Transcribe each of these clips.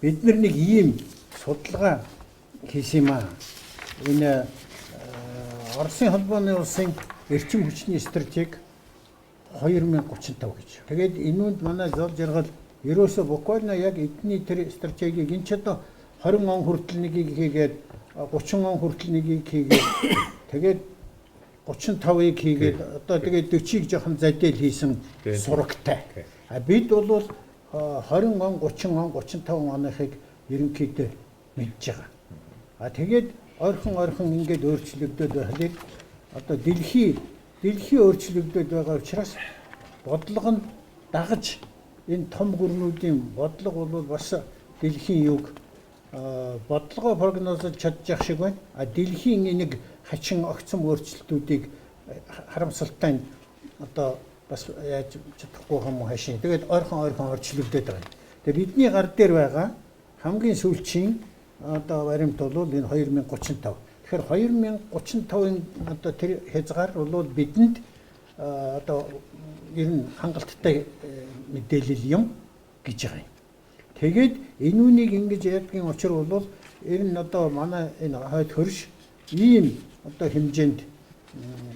бид нар нэг ийм судалгаа хийсэн юм аа. Энэ Оросын холбооны улсын эрчим хүчний стратеги 2035 гэж. Тэгээд энүүнд манай зол жаргал ерөөсө буквально яг эдний тэр стратегийг энэ ч одоо 20 он хүртэл нэгийг хийгээд 30 он хүртэл нэгийг хийгээд тэгээд 35-ыг хийгээд одоо тэгээд 40-ыг жоохон задэл хийсэн сурагтай. А бид бол 20 он, 30 он, 35 оныхыг ерөнхийдөө мэдж байгаа. А тэгээд ойрхон ингээд өөрчлөгдөд байхлыг одоо дэлхий өөрчлөгдөд байгаа учраас бодлого нь дагаж энэ том гүрнүүдийн бодлого бол бас дэлхийн юг бодлогоо прогнозолж чадчих шиг байна. А дэлхийн нэг хачин огцом өөрчлөлтүүдийг харамсалтай одоо бас яаж чадахгүй юм хашийн. Тэгээд ойрхон орчлогдоод байгаа. Тэгээд бидний гар дээр байгаа хамгийн сүүлчийн одоо баримт бол энэ 2035. Тэгэхээр 2035-ын одоо тэр хязгаар бол бидэнд одоо ер нь хангалттай мэдээлэл юм гэж байгаа юм. Тэгээд энүүнийг ингэж яадгийн учир бол ер нь одоо манай энэ хойд хөрш ийм одоо хэмжээнд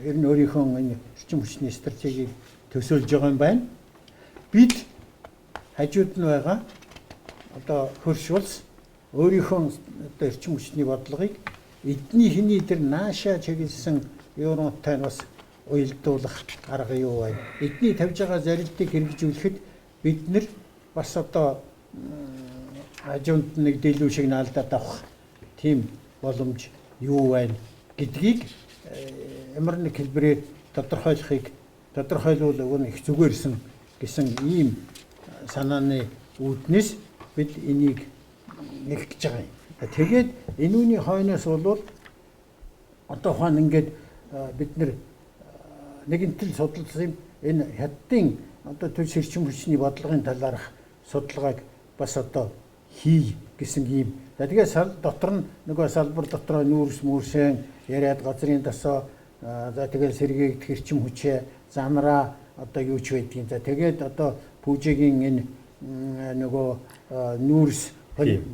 ер нь өөрийнхөө энэ эрчим хүчний стратегийг төсөөлж байгаа юм байна. Бид хажууд нь байгаа одоо хөрш улс өөрийнхөө одоо эрчим хүчний бодлогыг эдний хэний тэр нааша чиглэсэн юунуудтай бас уялдуулах арга юу вэ? Эдний тавьж байгаа зарилтыг хэрэгжүүлэхэд бид нар бас одоо хажуунд нэг дэлгүү шиг наалдаад авах тийм боломж юу вэ гэдгийг ямар нэг хэлбэрээр тодорхойлвол өгнө их зүгээрсэн гэсэн ийм санааны үүднээс бид энийг нэг гэж байгаа юм. Тэгээд энүүний хойноос бол одоо хаана ингээд бид нар нэгэнтэл судалсан энэ хятадын одоо төрш эрчим хүчний бодлогын талаарх судалгааг бас одоо хий гэсэн ийм. Тэгээд дотор нь нөгөө салбар дотроо нүүрс мөрсөн яриад газрын тосоо за тэгээд сэргээгдэх эрчим хүчээ замраа одоо юу ч байдгийг. За тэгээд одоо пүүжигийн энэ нөгөө нүүрс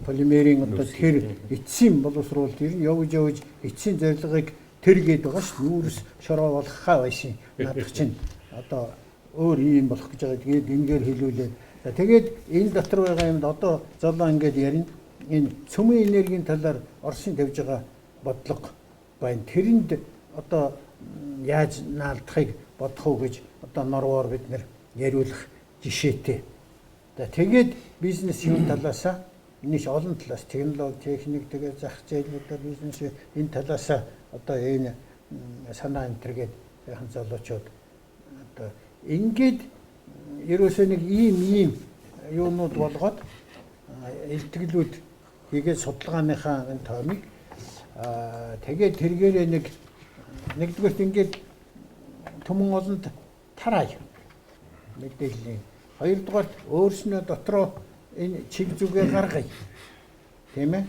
полимерийн одоо тэр эцсийн боловсруулалт ер нь явж эцсийн зорилгыг тэр гээд байгаа ш. Нүүрс шороо болгохаа байсан. Наадах чинь одоо өөр юм болох гэж байгаа. Тэгээд энэгээр хэлүүлээд тэгээд энэ дотор байгаа юмд одоо золоо ингээд ярина. Энэ цөмийн энергийн талаар Оросын тавьж байгаа бодлого байна. Тэрэнд одоо яаж наалдахыг бодох уу гэж одоо норвоор бид нэр яриулах жишээтэй. Тэгээд бизнес юм талаасаа нэг олон талаас технологи, техник тэгээд зах зээлүүдээр бизнес энэ талаасаа одоо энэ санаа энтергээд яхан залуучууд одоо ингээд ерөөсөө нэг ийм юунууд болгоод илтгэлүүд хийгээд судалгааныхаа энэ тоомыг тэгээд тэргээрээ нэгдүгээрт ингээд түмэн олонд тарай мэдээллийн хоёрдугаарт өөрснөө дотроо энэ чиг зүгээ гаргая. Тийм ээ.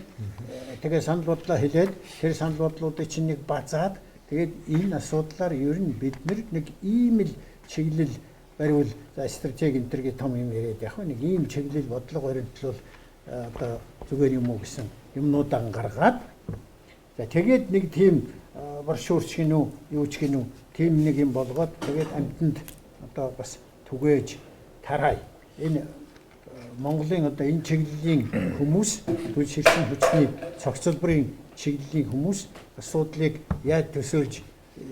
Тэгээ санал бодлоо хэлээд тэр санал бодлуудыг чинь нэг базаад тэгээд энэ асуудлаар ер нь бид нэг ийм л чиглэл бариул за стратеги энтергийн том юм яриад яг нэг ийм чиглэл бодлого баримтлал одоо зүгээр юм уу гэсэн юмнуудаа гаргаад за тэгээд нэг тийм боршуурч гинүү юу ч гинүү тийм нэг юм болгоод тэгээд амьтанд одоо бас түгээж тарай. Энэ Монголын одоо энэ чиглэлийн хүмүүс төрш эрчим хүчний цогцлборын чиглэлийн хүмүүс асуудлыг яаж төсөөлж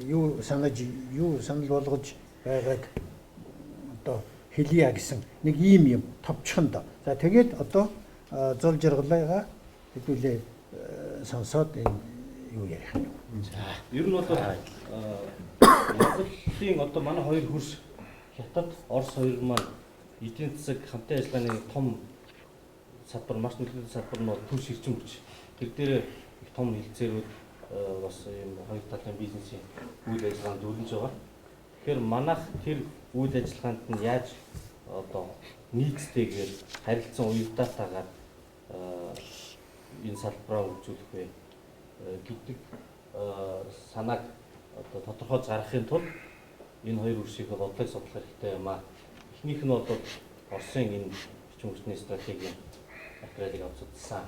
юу санал болгож байгааг одоо хэлье гэсэн нэг ийм юм товчхон доо. За тэгээд одоо зол жаргалгаа хэдүүлээ сонсоод энэ юу ярих юм. За ер нь бол Монголын одоо манай хоёр хөрш Хятад, Орос хоёр маань эдийн засаг хамтын ажиллагааны том салбар маш нөлөөтэй салбар нь бол төрш эрчим хүч. Тэр дээр их том хилцээрүүд бас юм хоёр талын бизнесийн үйл ажиллагаанд дөрвж байгаа. Тэгэхээр манайх тэр үйл ажиллагаанд нь яаж одоо нийцтэйгээр харилцан уялдаатайгаар энэ салбараа хөгжүүлэх вэ гэдэг санааг одоо тодорхойлж гаргахын тулд энэ хоёр үршийг бодлого судлах хэрэгтэй юм аа. Эхнийх нь бол Оросын энэ эрчим хүчний стратеги материалыг авч судалсан.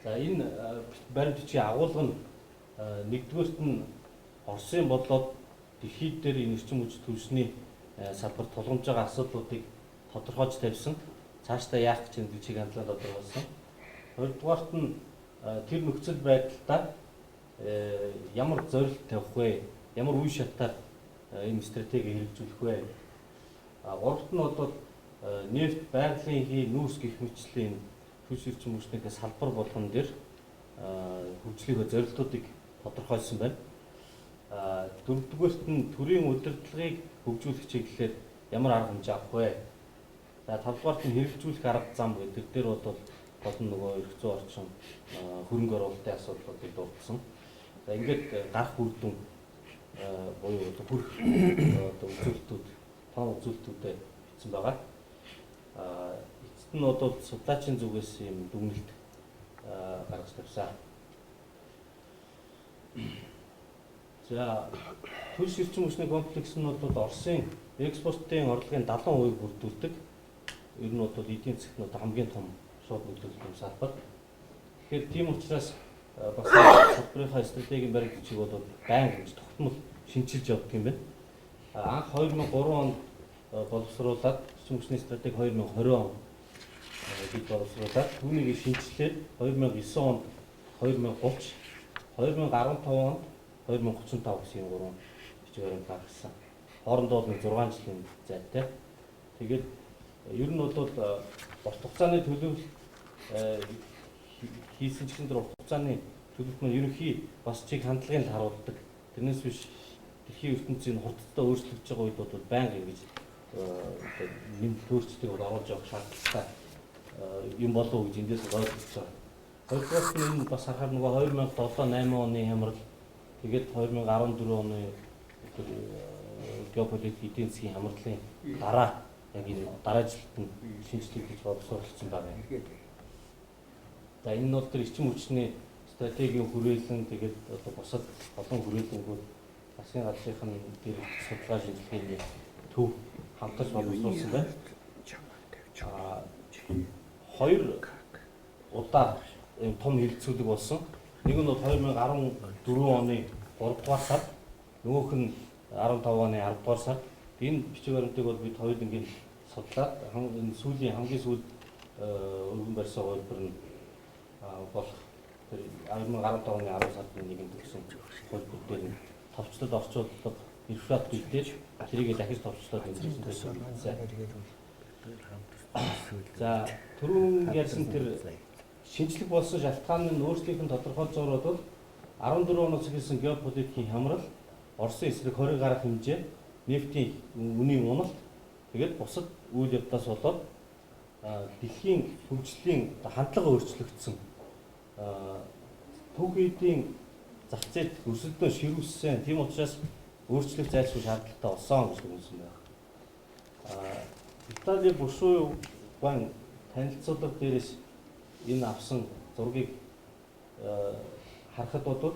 За энэ баримт бичгийн агуулга нь нэгдүгээрт нь Оросын болоод дэлхийд дээр энэ эрчим хүч түвшний салбарт тулгамж байгаа асуудлуудыг тодорхойлж тавьсан. Цаашдаа яах гэж энэ чиг хандлагыг тодорхойлсон. Хоёрдугаарт нь тэр нөхцөл байдалтай ямар зорилт тавих вэ? Ямар үе шатаар энэ стратеги хэрэгжүүлэх вэ? Гуравт нь бол нефт, байгалийн хий, нүүрс гэх мэтчлийн түвш эрчим хүчнийхээ салбар болгон дээр хөгжлийнхөө зорилтуудыг тодорхойлсон байна. Дөрөвдүгээрт нь төрийн удирдлагыг хөгжүүлэх чиглэлээр ямар арга хэмжээ авах вэ? За тавдугаарт нь хэрэгжүүлэх арга зам гэдэг дээр бол болон нөгөө эрх зүйн орчин хөрөнгө оруулалтын асуудлуудыг дурдсан. За ингээд гарах үр дүн буюу хүрх үзүүлэлтүүд, том үзүүлэлтүүдэд бичсэн байгаа. Эцэст нь бол судлаачийн зүгээс юм дүгнэлт гаргаж тавьсан. За түвш эрчим хүчний комплекс нь бол Оросын экспортын орлогын 70% бүрдүүлдэг. Ер нь бол эдийн засгт хамгийн том шууд нөлөөлөх салбар. Тэгэхээр тийм учраас бас салбарынхаа стратегийн баримт бичиг бол байнга тогтмол шинжилж явдаг юм байна. Анх 2003 онд боловсруулаад эрчим хүчний стратеги 2020 он бид боловсруулаад түүнийг шинжилээд 2009 онд 2030, 2015 онд 2035 гэсэн юм гурван бичиг баримт гаргасан. Хоорондоо нэг 6 жилийн зайтай. Тэгээд ер нь бол урт хугацааны төлөвлөлт хийсэн чихэн дээр урт хугацааны төлөвлөлт нь ерөнхий бас чиг хандлагыг харуулдаг. Тэрнээс биш дэлхийн ертөнцийн хурдтай өөрчлөгдөж байгаа үед бол байнга ингэж нэмэлт өөрчлөлтийг оруулж явах шаардлагатай юм болов уу гэж эндээс ойлгож байгаа. Хоёрдугаар нь энэ бас харахаар нөгөө 2007-8 оны хямрал тэгээд 2014 оны геополитик эдийн засгийн хямралын дараа яг энэ дараа жилд нь шинжилгээ боловсруулсан байна. За энэ нь бол тэр эрчим хүчний стратегийн хүрээлэн тэгээд одоо бусад олон хүрээлэнгүүд засгийн газрын дээр судалгаа шинжилгээний төв хамтарч боловсруулсан байна. Хоёр удаа том хилцүүлэг болсон. Нэг нь бол 2014 оны 3 дугаар сард, нөгөөх нь 15 оны 10 дугаар сард. Энэ бичиг баримтыг бол бид хоёр ингээд судлаад энэ сүүлийн хамгийн сүүлд өргөн барьсан хувилбар нь болох тэр 2015 оны 10 сард нэгэн төгсөн хувилбар дээр нь товчлол орчуулдаг инфрат бэлдээж тэрийг дахиж товчлоод үзүүлсэн байсан. За түрүүн ярьсан тэр шинжлэх болсон шалтгаан нь өөрсдийнх нь тодорхойлж байгаа бол 14 оноос эхэлсэн геополитикийн хямрал, Оросын эсрэг 20 гаруй хэмжээ, нефтийн үнийн уналт, тэгээд бусад үйл явдлаас болоод дэлхийн хөгжлийн хандлага өөрчлөгдсөн. Түүхийдийн зах зээлд өсөлтөө ширүүлсэн. Тийм учраас өөрчлөх зайлшгүй шаардлагатай болсон гэж үнсэн байна. Италийн бушуу бан танилцуулга дээрээс энэ авсан зургийг харахад бол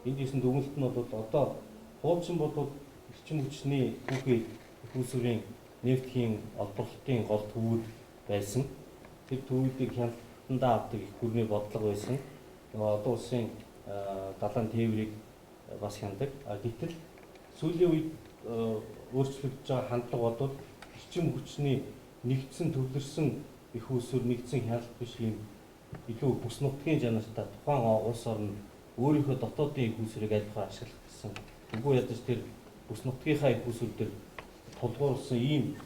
энд ирсэн дүгнэлт нь бол одоо хуучин бол эрчим хүчний түүхий хүүсвэрийн нефтийн олборлолтын гол төвүүд байсан. Тэр төвүүдийг хяналтандаа авдаг их гүрний бодлого байсан. Нөгөө одоо улсын далайн тээврийг бас хяндаг. Гэтэл сүүлийн үед өөрчлөгдөж байгаа хандлага бол эрчим хүчний нэгдсэн төвлөрсөн их усүр нэгдсэн хяналт биш юм илүү бүс нутгийн жанртай тухайн улс орн өөрийнхөө дотоодын их усүрийг аль болох ашиглах гэсэн. Үгүй ядаж тэр бүс нутгийнхаа их усүр дээр тулгуурласан ийм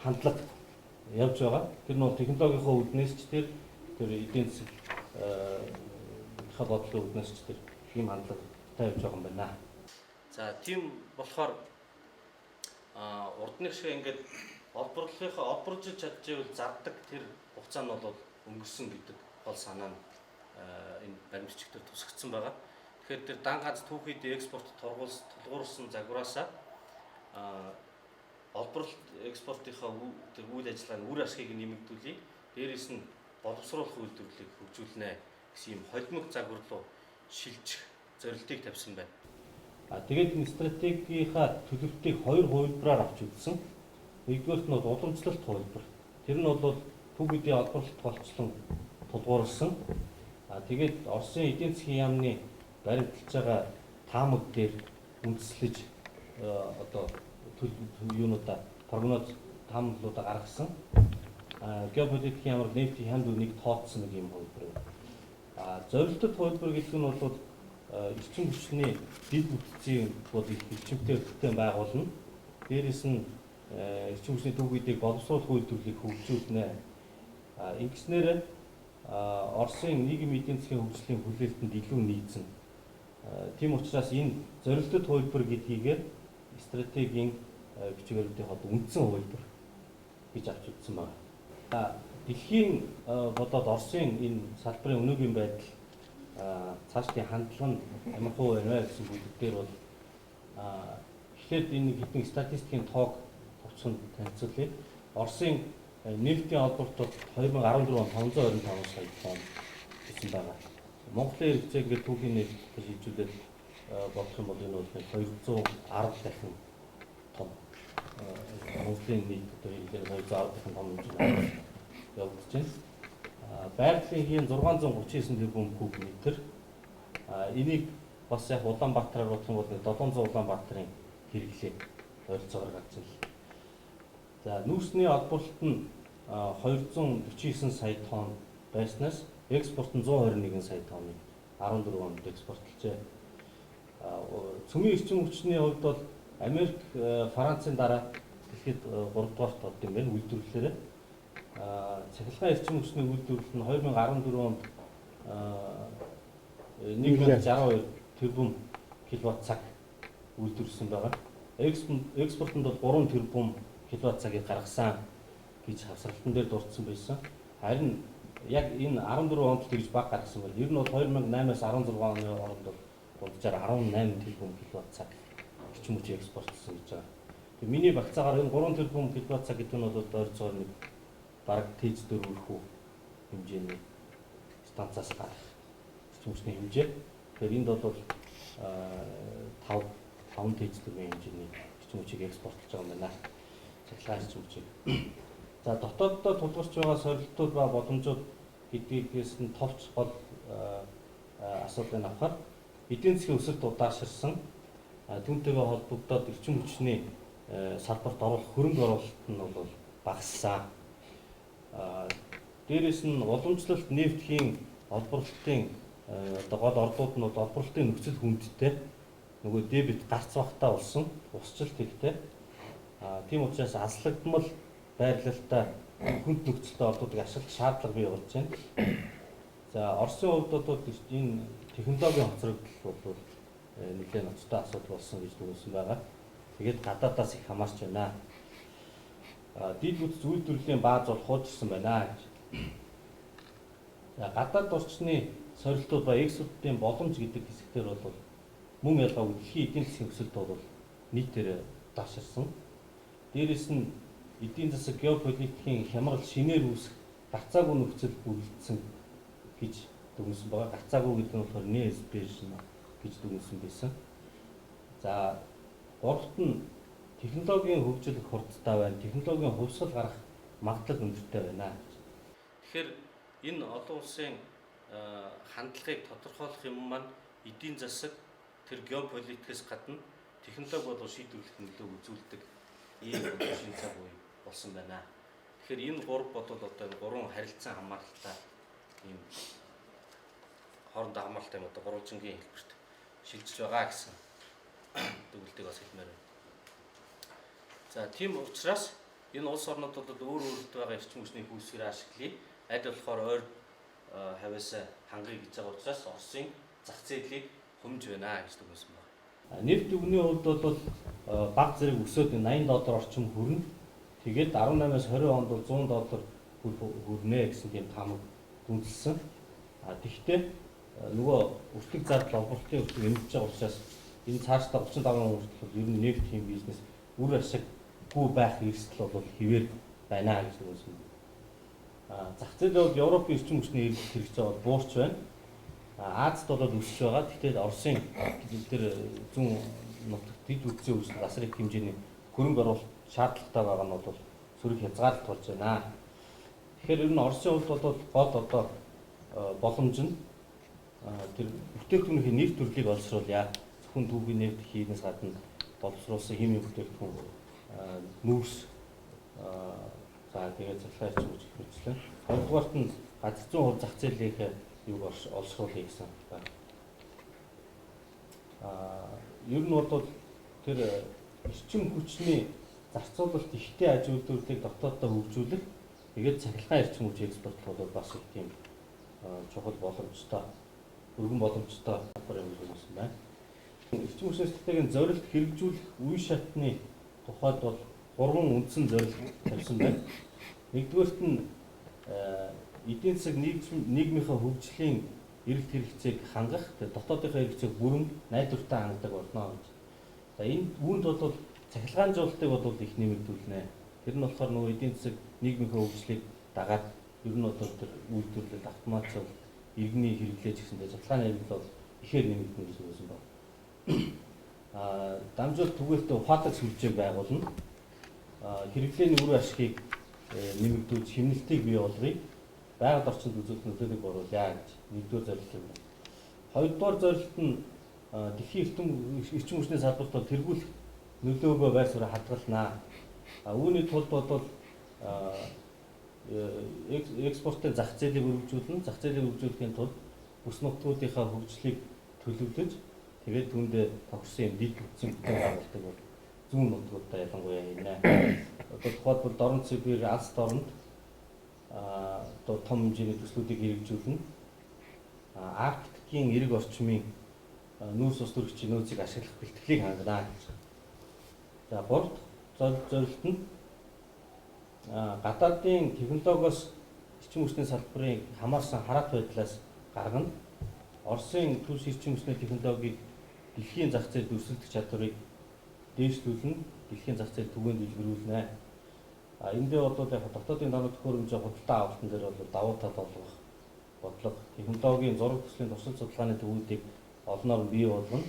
хандлага явж байгаа. Тэр нь технологийнхоо үүднээс ч тэр эдийн засаг бодлогын үүднээс ч тэр ийм хандлага тавьж байгаа юм байна. За тийм болохоор урдных шиг ингээд олборлож чадчихвэл зардаг тэр хугацаа нь бол өнгөрсөн гэдэг гол санаа нь энэ баримт бичгээр тусгагдсан байгаа. Тэгэхээр тэр дан ганц түүхийд экспорт тулгуурсан загвараасаа олборлолт экспортынхаа тэр үйл ажиллагааны үр ашгийг нэмэгдүүлээ. Дээрээс нь боловсруулах үйлдвэрлэлийг хөгжүүлнэ гэсэн юм холимог загвар руу шилжих зорилтыг тавьсан байна. Тэгээд энэ стратегийнхаа төлөвлөлтийг хоёр хувилбараар авч үзсэн. Нэгдүгээрт нь уламжлалт хувилбар. Тэр нь бол төв үдийн олборлолт болцлон тулгуурласан. Тэгээд Оросын эдийн засгийн яамны баримталж байгаа таамаг дээр үндэслэж одоо юунуудаа прогноз таамаглуудаа гаргасан. Геополитикийн ямар нефтийн хямд үнийг тооцсон нэг юм хувилбар. Зорилттой хувилбар гэдэг нь бол эрчим хүчний дэд бүтцийн бол их эрчимтэй бүтээн байгуулна. Дээрээс нь эрчим хүчний төвүүдийг боловсруулах үйлдвэрлэлийг хөгжүүлнэ. Ингэснээр Оросын нийгэм эдийн засгийн хөгжлийн хүлээлтэнд илүү нийцнэ. Тийм учраас энэ зорилттой хувилбар гэдгийг стратегийн бичвэрүүдийн хот үндсэн хувилбар гэж авч үзсэн байна. Дэлхийн бодоод Оросын энэ салбарын өнөөгийн байдал цаашдын хандлага нь ямар хөө байна вэ гэсэн бүлэг дээр бол эхлээд энэ хэдэн статистикийн тоог товчхон танилцуулъя. Оросын нефтийн олборлолт 2014 он 525 сая тонн гэсэн байгаа. Монголын хэрэгцээг ингээд түүхийн нефт гэж хэмжүүлээд бодох юм бол энэ бол 210 дахин том. Монголын нийт одоо хэлбэр 210 дахин том хэмжээнд явагдаж байна. Байгалийн хийн 639 тэрбум куб метр. Энийг бас яг Улаанбаатараар бодох юм бол 700 Улаанбаатарын хэрэглээ ойролцоогоор гарч ирнэ. За нүүрсний олборлолт нь 249 сая тонн байснаас экспорт нь 121 сая тонныг 14 онд экспортлжээ. Цөмийн эрчим хүчний хувьд бол Америк, Францын дараа дэлхийд 3 дугаарт орд юм байна үйлдвэрлэлээр. Цахилгаан эрчим хүчний үйлдвэрлэл нь 2014 онд 162 тэрбум киловатт цаг үйлдвэрлэсэн байгаа. Экспортод бол 3 тэрбум киловатт цагийг гаргасан гэж хавсралтан дээр дурдсан байсан. Харин яг энэ 14 онд тэгж баг гаргасан байна. Ер нь бол 2008-аас 16 оны хооронд дунджаар 18 тэрбум киловатт цаг эрчим хүчийг экспортлсон гэж байгаа. Тэгээ миний багцаагаар энэ 3 тэрбум киловатт цаг гэдэг нь бол ойролцоогоор нэг бараг тэж 4 өрхүү хэмжээний станцаас гарах эрчим хүчний хэмжээ. Тэгэхээр энд бол 5 тэж 4 хэмжээний эрчим хүчийг экспортлж байгаа юм байна. Цахилгаан эрчим хүчийг. За дотооддоо тулгарч байгаа сорилтууд ба боломжууд гэдгээс нь товч гол асуудлыг авахаар эдийн засгийн өсөлт удаашрсан түүнтэйгээ холбогдоод эрчим хүчний салбарт оруулах хөрөнгө оруулалт нь бол багассан. Дээрээс нь уламжлалт нефтийн олборлолтын одоо гол орлууд нь бол олборлолтын нөхцөл хүндтэй нөгөө дебит гарц багтаа болсон усчлалт хэрэгтэй. Тийм учраас аслагдмал байрлалтай хүнд нөхцөлтэй ордуудыг ашиглах шаардлага бий болж байна. За Оросын хувьд бол энэ технологийн хоцрогдол бол нэлээд ноцтой асуудал болсон гэж дүгнсэн байгаа. Тэгээд гадаадаас их хамаарч байна. Дид бүтц үйлдвэрлэлийн бааз бол хуучирсан байна гэж. За гадаад орчны сорилтууд ба экспортын боломж гэдэг хэсгээр бол мөн ялгаагүй дэлхийн эдийн засгийн өсөлт бол нийтээр удаашрсан. Дээрээс нь эдийн засаг геополитикийн хямрал шинээр үүсэх гацаагүй нөхцөл бүрдсэн гэж дүгнсэн байгаа. Гацаагүй гэдэг нь болохоор неэспешн гэж дүгнсэн байсан. За гуравт нь технологийн хөгжил хурдтай байна. Технологийн хувьсгал гарах магадлал өндөртэй байна. Тэгэхээр энэ олон улсын хандлагыг тодорхойлох юм маань эдийн засаг тэр геополитикээс гадна технологи болон шийдвэрлэх нөлөө үзүүлдэг ийм шинэ цаг үе болсон байна. Тэгэхээр энэ гурав бодвол одоо энэ гурван харилцан хамааралтай ийм хоорондоо хамааралтай юм одоо гурванчингийн хэлбэрт шилжиж байгаа гэсэн дүгнэлтийг бас хэлмээр байна. За тийм учраас энэ улс орнууд бол өөр өөрт байгаа эрчим хүчний хүйсгэр ашиглая. Аль болохоор ойр хавьяас хангая гэж байгаа учраас Оросын зах зээлийг хумж байна гэж дүгнсэн байна. Нефт өвгөний хувьд бол баг зэрэг өсөөд $80 орчим хүрнэ. Тэгээд 18-аас 20 онд бол $100 хүрнэ гэсэн тийм таамаг дүнэлсэн. Тэгэхдээ нөгөө өртөг зардал олборлолтын өртөг нэмж байгаа учраас энэ цаашдаа 35 он хүртэл ер нь нефтийн бизнес үр ашиггүй байх эрсдэл бол хэвээр байна гэж дүгнсэн. Зах зээл бол Европын эрчим хүчний хэрэгцээ бол буурч байна. Азад бол өсөж байгаа. Гэхдээ Оросын тэр зүүн нутагт дэд бүтцийн үүсэл асар их хэмжээний хөрөнгө оруулалт шаардлагатай байгаа нь бол сөрөг хязгаарлалт болж байна. Тэгэхээр ер нь Оросын хувьд бол гол одоо боломж нь тэр бүтээгдэхүүнийн нэг төрлийг олсруулъя. Зөвхөн түүхийн нефт хийхээс гадна боловсруулсан химийн бүтээгдэхүүн нүүрс за тэгээд цахилгаан эрчим хүч хөгжлөө. Хоёрдугаарт нь газар зүйн хувь зах зээлийн юуг олсруулъя гэсэн байна. Ер нь бол тэр эрчим хүчний зарцуулалт ихтэй аж үйлдвэрлэлийг дотооддоо хөгжүүлэх, тэгээд цахилгаан эрчим хүч экспортлох бол бас их тийм чухал боломжтой, өргөн боломжтой салбар юм гэж байна. Эрчим хүчний стратегийн зорилт хэрэгжүүлэх үе шатны тухайд бол 3 үндсэн зорилт тавьсан байна. Нэгдүгээрт нь эдийн засаг нийгмийнхаа хөгжлийн эрэлт хэрэгцээг хангах, дотоодынхаа хэрэгцээг бүрэн найдвартай хангадаг болно гэж. За энэ үүнд бол цахилгаанжуулалтыг бол их нэмэгдүүлнэ. Тэр нь болохоор нөгөө эдийн засаг нийгмийнхаа хөгжлийг дагаад ер нь бол тэр үйлдвэрлэл автоматжуул иргэний хэрэглээж гэсэндээ цахилгааны хэрэглэл бол ихээр нэмэгдэнэ гэж үзсэн байна. Дамжуулалт түгээлтэй ухаалаг сүлжээг байгуулна. Хэрэглээний үр ашгийг нэмэгдүүлж хэмнэлтийг бий болгоё. Байгаль орчинд үзүүлэлт нөлөөлөлийг оруулъя гэж нэгдүгээр зорилт юм. Хоёрдугаар зорилт нь дэлхийн эрчим хүчний салбарт тэргүүлэх нөлөөгөө байр суурь хадгалнаа. Үүний тулд бол экспортын зах зээлийг өргөжүүлнэ. Зах зээлийг өргөжүүлэхийн тулд бүс нутгуудынхаа хөгжлийг төлөвлөж тэгээд түүндээ тохирсон юм дэд бүтцийн бүтээн байгуулалтыг бол зүүн нутгуудаа ялангуяа хийнэ. Одоо тухайлбал Дорн Сибирь, Алс дорнд одоо том хэмжээний төслүүдийг хэрэгжүүлнэ. Арктикийн эрэг орчмын нүүрс ус төрөгчийн нөөцийг ашиглах бэлтгэлийг хангана гэж. За гурав дахь зорилт нь гадаадын технологиос эрчим хүчний салбарын хамаарсан хараат байдлаас гаргана. Оросын төрс эрчим хүчний технологиг дэлхийн зах зээлд өрсөлдөх чадварыг дээшлүүлнэ. Дэлхийн зах зээл түгээн дэлгэрүүлнэ. Эндээ бол яг дотоодын дануу төхөөрөмжийн худалдаа авалтан дээр бол давуу тал олгох бодлого, технологийн зураг төслийн туршилт судалгааны төвүүдийг олноор бий болгоно.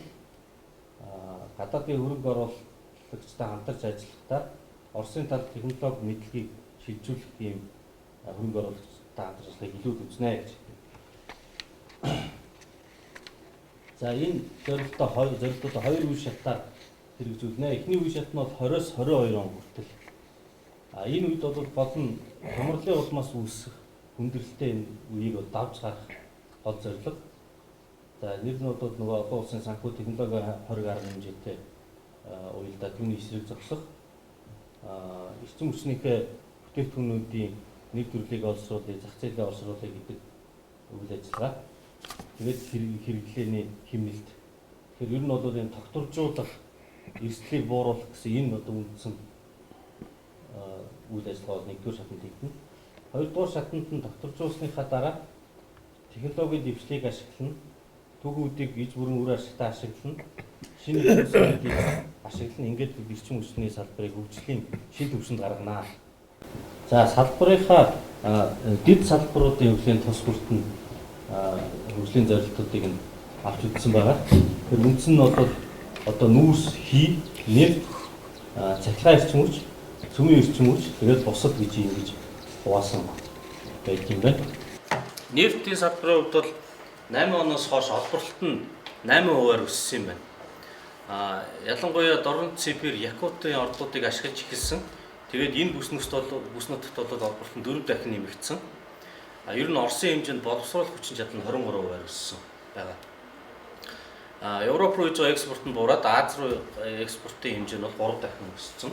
Гадаадын хөрөнгө оруулагчтай хамтарч ажиллахдаа Оросын талд технологи мэдлэгийг шилжүүлэх ийм хөрөнгө оруулагчтай хамтарч ажиллахыг илүүд үзнэ гэж. За энэ зорилттой хоёр үе шатаар хэрэгжүүлнэ. Эхний үе шат нь бол 20-с 22 он хүртэл. Энэ үед бол гол нь хямралын улмаас үүсэх хүндрэлтэй энэ үеийг давж гарах гол зорилго. За нэр нь бол нөгөө олон улсын санхүү технологи 20 гаруй хэмжээтэй уялдаа түүний эсрэг зогсох, эрчим хүчнийхээ бүтээгдэхүүнүүдийн нэг төрлийг олсруулах, зах зээлээ олсруулах гэдэг үйл ажиллагаа. Тэгээд хэрэглээний хэмнэлт. Тэгэхээр ер нь бол энэ тогтворжуулах, эрсдлийг бууруулах гэсэн энэ одоо үндсэн үйл ажиллагаа нэгдүгээр шатанд хийгдэнэ. Хоёрдугаар шатанд нь тогтворжуулсныхаа дараа технологийн дэвшлийг ашиглана, төгүүдийг иж бүрэн үр ашигтай ашиглана, шинэ технологиг ашиглана. Ингээд эрчим хүчний салбарыг хөгжлийн шин төвшөнд гаргана. За салбарынхаа дэд салбаруудын хөгжлийн тус бүрт нь хөгжлийн зорилтуудыг нь авч үзсэн байгаа. Тэр үндсэн нь бол одоо нүүрс, хий, нефт, цахилгаан эрчим хүч, цөмийн эрчим хүч, тэгээд бусад гэж ингэж хуваасан байт юм байна. Нефтийн салбарын хувьд бол 8 оноос хойш олборлолт нь 8% өссөн юм байна. Ялангуяа Дорн Сибирь, Якутын ордуудыг ашиглаж эхэлсэн. Тэгээд энэ бүс нутагт бол олборлолт нь 4 дахин нэмэгдсэн. Ер нь Оросын хэмжээнд боловсруулах хүчин чадал нь 23% өссөн байгаа. Европ руу хийж байгаа экспорт нь буураад Аз руу экспортын хэмжээ нь бол 3 дахин өссөн.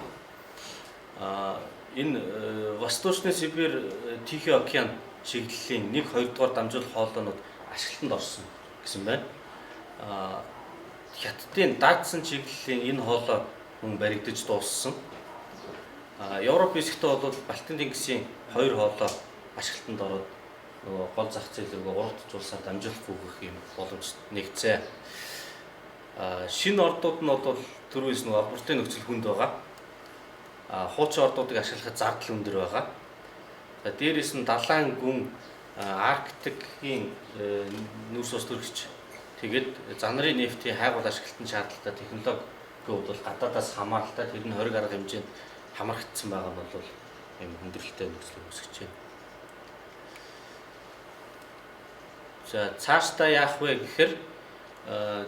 Энэ Восточный Сибирь, Тихий океан чиглэлийн 1-2 дугаар дамжуулах хоолойнууд ашиглалтанд орсон гэсэн байна. Хятадын Датсан чиглэлийн энэ хоолой мөн баригдаж дууссан. Европ хэсэгтээ бол Балтийн тэнгисийн 2 хоолой ашиглалтанд ороод нөгөө гол зах зээл рүү урагдчихуулсаар дамжуулах өгөх юм боломж нэгцээ. Шинэ ордууд нь бол түрүүс нөгөө олборлолтын нөхцөл хүнд байгаа. Хуучин ордуудыг ашиглахад зардал өндөр байгаа. За дээрээс нь далайн гүн Арктикийн нүүрс ус төрөгч тэгээд занарын нефтийн хайгуул ашиглалтын шаардлагатай технологи бол гадаадаас хамааралтай тэр нь 20 гаруй хэмжээнд хамрагдсан байгаа нь бол юм хүндрэлтэй нөхцөл үүсгэж байна. За цаашдаа яах вэ гэхээр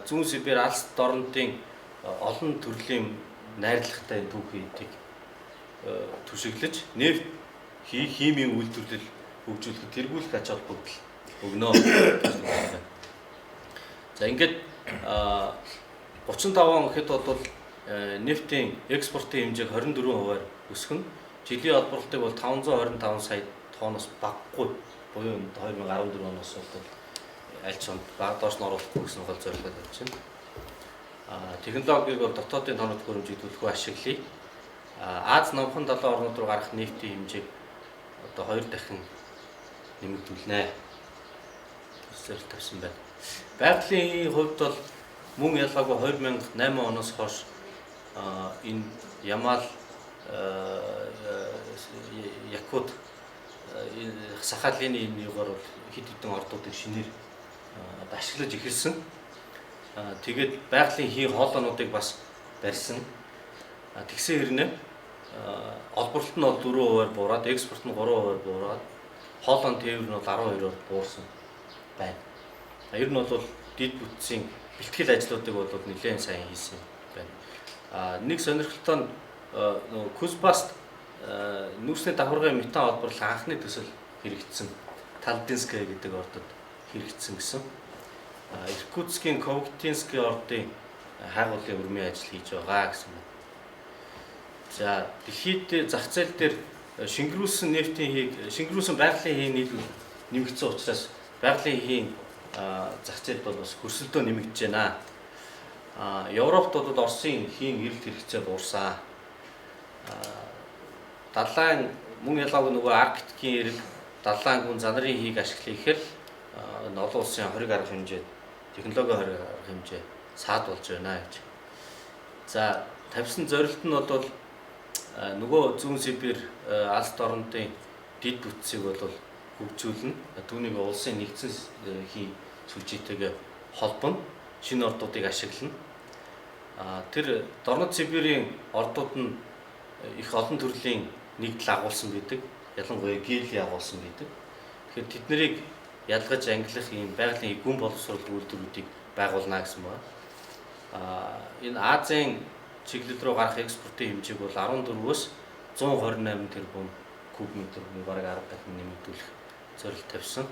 зүүн Сибирь алс дорнодын олон төрлийн найрлагатай түүхийг түшиглэж нефт химийн үйлдвэрлэл хөгжүүлэх тэргүүлэх ач холбогдол өгнө. За ингээд 35 он гэхэд бол нефтийн экспортын хэмжээг 24% өсгөн жилийн олборлтыг бол 525 сая тонноос багагүй буюу 2014 оноос бол аль ч онд баг доош нь оруулахгүй гэсэн гол зорилгоор тавьж байна. Технологиг бол дотоодын тоног хөрөмжийг төлөхөө ашиглая. Аз номхон 7 орнууд руу гарах нефтийн хэмжээг одоо 2 дахин нэмэгдүүлнэ. Зөвлөлт тавьсан байна. Байгалийн хувьд бол мөн ялгаагүй 2008 оноос хойш энэ Ямал Якут Сахалины энэ югаар бол хэд хэдэн ордуудыг шинээр ашиглаж эхэлсэн. Тэгээд байгалийн хий хоолойнуудыг бас барьсан. Тэгсэн хэрнээ олборлолт нь бол 4% буураад, экспорт нь 3% буураад, хоолойн тээвэр нь бол 12%-аар буурсан байна. Ер нь бол дид бүтцийн бэлтгэл ажлуудыг бол нэлээд сайн хийсэн байна. Нэг сонирхолтой нь Кузбасс нүүрсний давхаргын метан олборлол анхны төсөл хэрэгжсэн. Талдинская гэдэг ордод хэрэгжсэн гэсэн. Иркутскийн Ковгтинский ордын хайгуулын өрмийн ажил хийж байгаа гэсэн байна. За дэлхийд зах зээл дээр шингэрүүлсэн нефтийн хийг шингэрүүлсэн байгалийн хийг нэмэгдсэн учраас байгалийн хийн зах зээл бол бас хөрсөлдөө нэмэгдэж байна. Европт бол Оросын хийн эрэлт хэрэгцээ буурсан. Далайн мөн ялгаагүй нөгөө Арктикийн эрэг далайн гүн занарын хийг ашиглах ихээр олон улсын хориг арга хэмжээ, технологийн хориг арга хэмжээ саад болж байна гэж. За тавьсан зорилт нь бол нөгөө зүүн Сибирь алс дорнодын дид бүтцийг бол хөгжүүлнэ. Түүнийг улсын нэгдсэн хий сүлжээтэйгээ холбоно, шинэ ордуудыг ашиглана. Тэр Дорнод Сибирийн ордууд нь их олон төрлийн нэгдэл агуулсан байдаг. Ялангуяа гелийн агуулсан байдаг. Тэгэхээр тэднийг ялгаж ангилах ийм байгалийн гүн боловсрол үйлдвэрүүдийг байгуулна гэсэн байна. Энэ Азийн чиглэл рүү гарах экспортын хэмжээг бол 14-өөс 128 тэрбум куб метр бараг 10 дахин нэмэгдүүлэх зорилт тавьсан.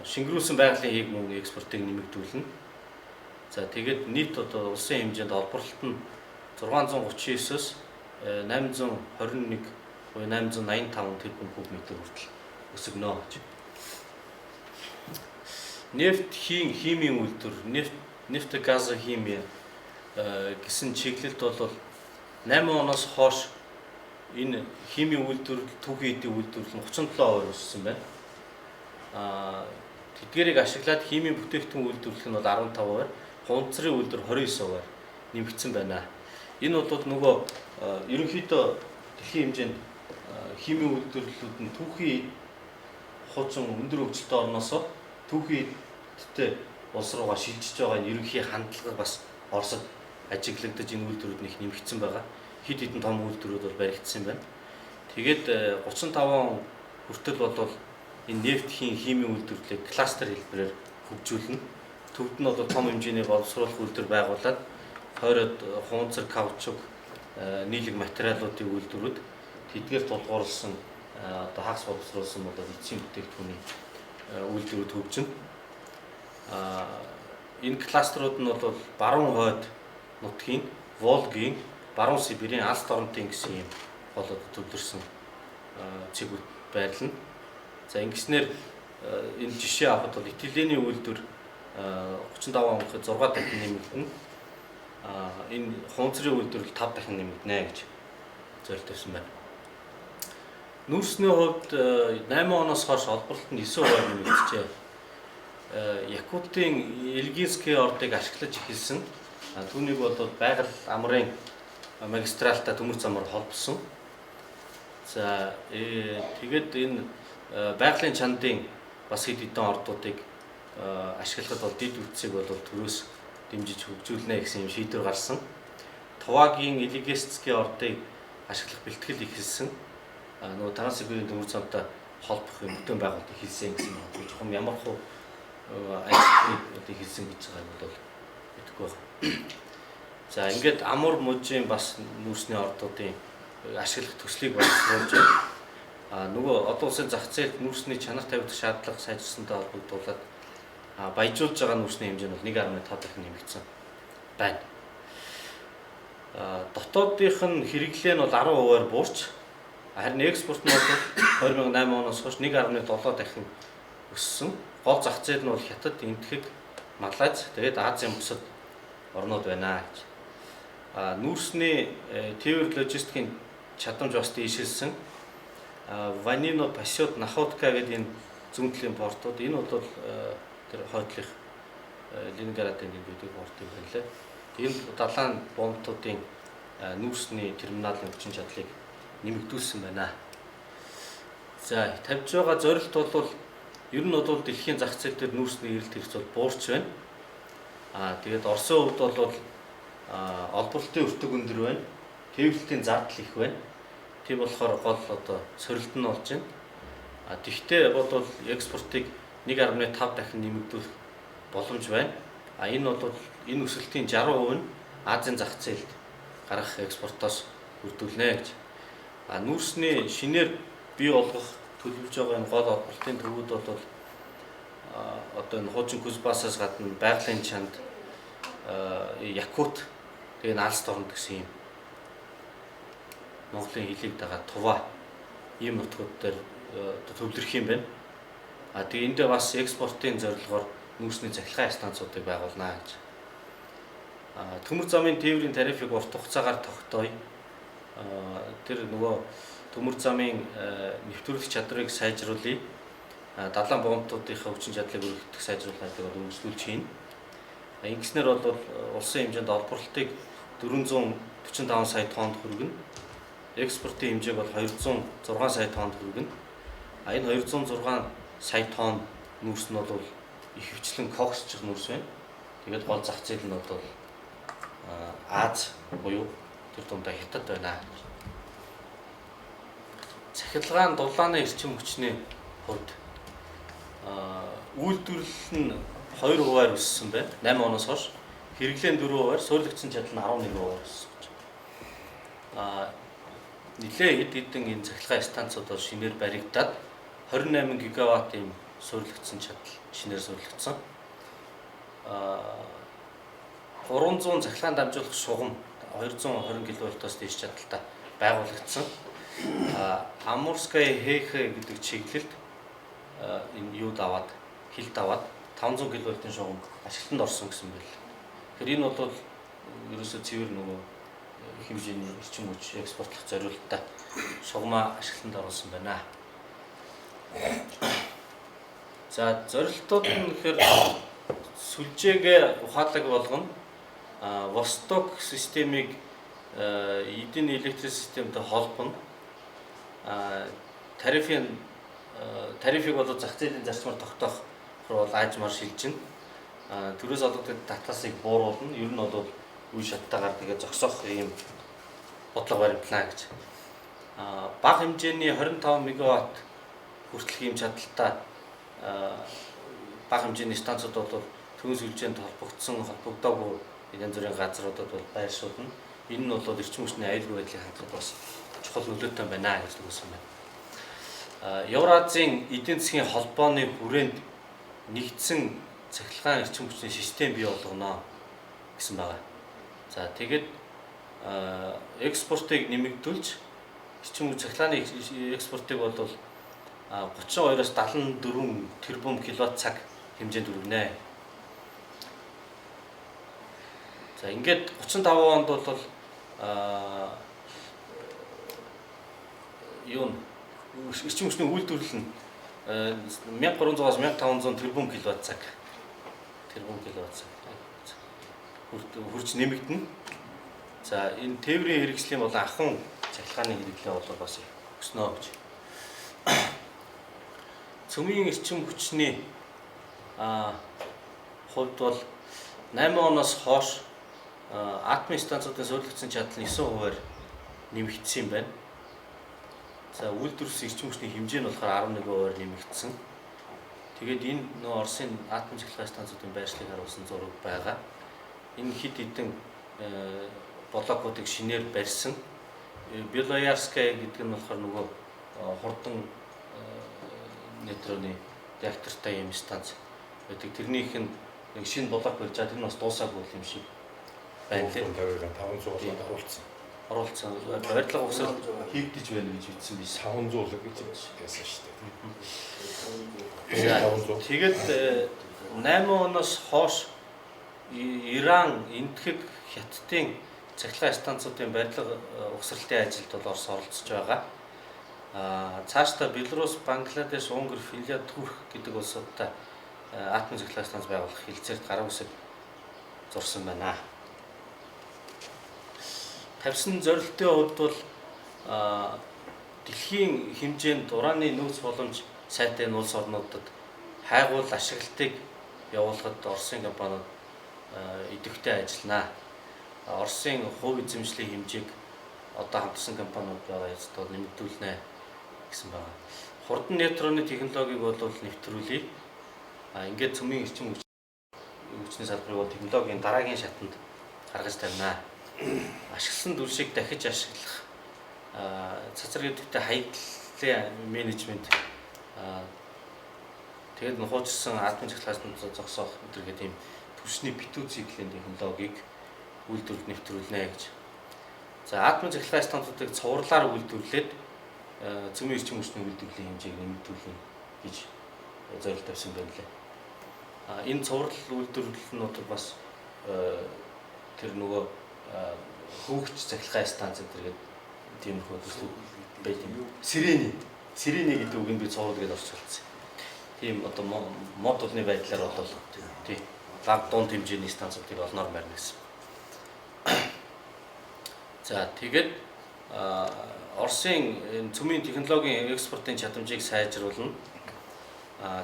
Шингэрүүлсэн байгалийн хийг мөн экспортыг нэмэгдүүлнэ. За тэгээд нийт одоо улсын хэмжээнд олборлолт нь 639-оос 821 буюу 885 тэрбум куб метр хүртэл өсгөнө гэж. Нефт химийн үйлдвэр, нефтегазохимия гэсэн чиглэлд бол 8 оноос хойш энэ химийн үйлдвэрлэл, түүхий эдийн үйлдвэрлэл нь 37% өссөн байна. Тэдгээрийг ашиглаад химийн бүтээгдэхүүн үйлдвэрлэх нь бол 15%, хунцрын үйлдвэр 29%-аар нэмэгдсэн байна. Энэ бол нөгөө ерөнхийдөө дэлхийн хэмжээнд химийн үйлдвэрлэлүүд нь түүхий хуучин өндөр хөгжилтэй орноос түүхийдтэй улс руугаа шилжиж байгаа энэ ерөнхий хандлага бас Оросд ажиглагдаж энэ үйлдвэрүүд них нэмэгдсэн байгаа. Хэд хэдэн том үйлдвэрүүд бол баригдсан байна. Тэгээд 35 он хүртэл бол энэ нефт химийн үйлдвэрлэлийг кластер хэлбэрээр хөгжүүлнэ. Төвд нь бол том хэмжээний боловсруулах үйлдвэр байгуулад хойроод хунцар, каучук, нийлэг материалуудын үйлдвэрүүд тэдгээр тулгуурласан одоо хагас боловсруулсан эцсийн бүтээгдэхүүний үйлдвэрүүд хөгжинэ. Энэ кластерууд нь бол баруун хойд нутгийн, Волгийн, баруун Сибирийн алс дорнодын гэсэн юм болоод төвлөрсөн цэгүүд байрлана. За ингэснээр энэ жишээ авахад бол этилений үйлдвэр 35 он гэхэд 6 дахин нэмэгдэнэ. Энэ хунцрын үйлдвэр 5 дахин нэмэгдэнэ гэж зорилт тавьсан байна. Нүүрсний хувьд 8 оноос хойш олборлолт нь 9% нэмэгдэжээ. Якутийн Илгинский ордыг ашиглаж эхэлсэн. Түүнийг бол байгаль амрын магистралтай төмөр замаар холбосон. За тэгээд энэ байгалийн чандын бас хэд хэдэн ордуудыг ашиглахад бол дид бүтцийг бол төрөөс дэмжиж хөгжүүлнэ гэсэн юм шийдвэр гарсан. Тувагийн Илгинский ордыг ашиглах бэлтгэл эхэлсэн. Нөгөө Транссибирийн төмөр замтай холбох юм бүтээн байгуулалтыг хийсэн гэсэн юм. Жохом ямар хуу ажлыг хийсэн гэж байгааг бол мэдэхгүй байна. За ингээд амар мужийн бас нүүрсний ордуудын ашиглах төслийг боловсруулж нөгөө олон улсын зах зээлд нүүрсний чанар тавигдах шаардлага сайжирсантай холбогдуулаад баяжуулж байгаа нүүрсний хэмжээ нь бол 1.5 дахин нэмэгдсэн байна. Дотоодынх нь хэрэглээ нь бол 10%-аар буурч харин экспорт нь бол 2008 оноос хойш 1.7 дахин өссөн. Гол зах зээл нь бол Хятад, Энэтхэг, Малайз, тэгээд Азийн бусад орнууд байна гэж. Нүүрсний тээвэр логистикийн чадамж бас дээшилсэн. Ванино, Пасиод, Находка гэдэг энэ зүүн талын портууд энэ бол тэр хойдлох Ленинградын нэг бүдэг порт юм байна лээ. Энэ далайн бомбтуудын нүүрсний терминалын хүчин чадлыг нэмэгдүүлсэн байна. За тавьж байгаа зорилт бол ер нь бол дэлхийн зах зээл дээр нүүрсний эрэлт хэрэгц бол буурч байна. Тэгээд Оросын хувьд бол олборлолтын өртөг өндөр байна. Тээвэрлэлтийн зардал их байна. Тийм болохоор гол одоо сорилт нь болж байна. Тэгвэл бол экспортыг 1.5 дахин нэмэгдүүлэх боломж байна. Энэ бол энэ өсөлтийн 60% нь Азийн зах зээлд гарах экспортоос үрдүүлнэ гэж. Нүүрсний шинээр бий болгох төлөвлөж байгаа энэ гол олборлолтын төвүүд бол одоо энэ хуучин Кузбассаас гадна байгалийн чанд Якут тэгээ Алс дорнод гэсэн юм Монголын хөлийг дагаад Тува ийм нутгууд дээр төвлөрөх юм байна. Тэгээ эндээ бас экспортын зорилгоор нүүрсний цахилгаан станцуудыг байгуулнаа гэж. Төмөр замын тээврийн тарифыг урт хугацаагаар тогтооё. Тэр нөгөө төмөр замын нэвтрүүлэх чадрыг сайжруулъя. Далайн бомбтуудынхаа хүчин чадлыг өргөдөх сайжруулалтыг үргэлжлүүлж хийнэ. Ингэснээр бол улсын хэмжээнд олборлолтыг 445 сая тоннд хүргэнэ. Экспортын хэмжээг бол 206 сая тоннд хүргэнэ. Энэ 206 сая тонн нүүрс нь бол их хвчлэн коксчих нүүрс байна. Тэгээд гол зах зээл нь бол Аз буюу тэр дундаа Хятад байна. Цахилгаан дулааны эрчим хүчний хувьд үйлдвэрлэл нь 2%-аар өссөн байна. 8 оноос хойш хэрэглээ нь 4%-аар, суурилгацсан чадал нь 11%-аар өссөн гэж. Нилээ хэд хэдэн энэ цахилгаан станцууд бол шинээр баригдаад 28 гигаватт ийм суурилгацсан чадал шинээр суурилгацсан. 300 цахилгаан дамжуулах шугам 220 кВт-оос дээш чадалтай байгуулагдсан. Амурская Хэхэ гэдэг чиглэлд энэ юу даваад хилд аваад 500 кВт-ийн шугам ашиглалтанд орсон гэсэн байл. Тэгэхээр энэ бол ерөөсөө цэвэр нөгөө хэмжээний эрчим хүч экспортлох зорилттой шугамаа ашиглалтанд оруулсан байна. За зорилтууд нь гэхээр сүлжээгээ ухаалаг болгоно. Восток системийг эдийн электрик системтэй холбоно. Тарифыг бол зах зээлийн зарчмаар тогтоох бол аажмаар шилжинэ. Төрөөс олгодог татвасыг бууруулна. Ер нь бол үе шаттайгаар тэгээ зогсоох ийм бодлого баримтлаа гэж. Бага хэмжээний 25 мегаватт хүртэлх ийм чадалтай бага хэмжээний станцууд бол төвийн сүлжээнд холбогдоогүй янз бүрийн газруудад бол байршуулна. Энэ нь бол эрчим хүчний аюулгүй байдлыг хангахад бас чухал нөлөөтэй байна гэж үзсэн байна. Евразийн эдийн засгийн холбооны хүрээнд нэгдсэн цахилгаан эрчим хүчний систем бий болгоно гэсэн байна. За тэгээд экспортыг нэмэгдүүлж эрчим хүч цахилгааны экспортыг бол 32-оос 74 тэрбум киловатт цаг хэмжээнд хүргэнэ. За ингээд 35 онд бол эрчим хүчний үйлдвэрлэл нь 1300-аас 1500 тэрбум киловатт цаг хурж нэмэгдэнэ. За энэ тээврийн хэрэгслийн бол ахуйн цахилгааны хэрэглээ бол бас өснө гэж. Цөмийн эрчим хүчний хувьд бол 8 оноос хойш атомын станцуудын суурилгацсан чадал нь 9%-аар нэмэгдсэн юм байна. За үйлдвэрлэсэн эрчим хүчний хэмжээ нь болохоор 11% нэмэгдсэн. Тэгээд энэ нөө Оросын атом цахилгаан станцуудын байршлыг харуулсан зураг байгаа. Энэ хэд хэдэн блокуудыг шинээр барьсан. Белоярская гэдэг нь болохоор нөгөө хурдан нейтроны реактортай юм станц байдаг. Тэрнийх нь нэг шинэ блок барьж байгаа. Тэр нь бас дуусаагүй юм шиг байна лээ. 500-д оруулсан. Барилга угсрал хийгдэж байна гэж хэлсэн биш. 500 гэж хэлсэн шүү дээ. Тэгээд 8 оноос хойш Иран, Энэтхэг, Хятадын цахилгаан станцуудын барилга угсралтын ажилд бол Орос оролцож байгаа. Цаашдаа Беларусь, Бангладеш, Унгар, Финлянд, Турк гэдэг улсуудтай атом цахилгаан станц байгуулах хилцээрт гараа үсэг зурсан байна. Тавьсан зорилтын хувьд бол дэлхийн хэмжээнд ураны нөөц боломж сайтай энэ улс орнуудад хайгуул ашиглалтыг явуулахад Оросын компаниуд идэвхтэй ажиллана. Оросын хувь эзэмшлийн хэмжээг одоо хамтарсан компаниуд байгаа ястод нэмэгдүүлнэ гэсэн байна. Хурдан нейтроны технологиг бол нэвтрүүлье. Ингээд цөмийн эрчим хүчний салбарыг бол технологийн дараагийн шатанд гаргаж тавина. Ашигласан дүршийг дахиж ашиглах цацраг идэвхтэй хаягдлын менежмент тэгээд нухуучсан атом цахилгаан зогсоох гэдэг ийм түвшний битүү циклийн технологиг үйлдвэрлэлд нэвтрүүлнэ гэж. За атом цахилгаан станцуудыг цувралаар үйлдвэрлээд цөмийн эрчим хүчний үйлдвэрлэлийн хэмжээг нэмэгдүүлнэ гэж зорилт тавьсан байна лээ. Энэ цуврал үйлдвэрлэлнүүд бас тэр нөгөө хөвгч цахилгаан станц гэдэг тиймэрхүү төслүүд байт юм. Сирений гэдэг үг нь би цуврал гэж орчуулсан. Тийм одоо модулны байдлаар бол тий лаг дунд хэмжээний станцуудыг олноор марна гэсэн. За тэгээд Оросын цөмийн технологийн экспортын чадамжийг сайжруулна.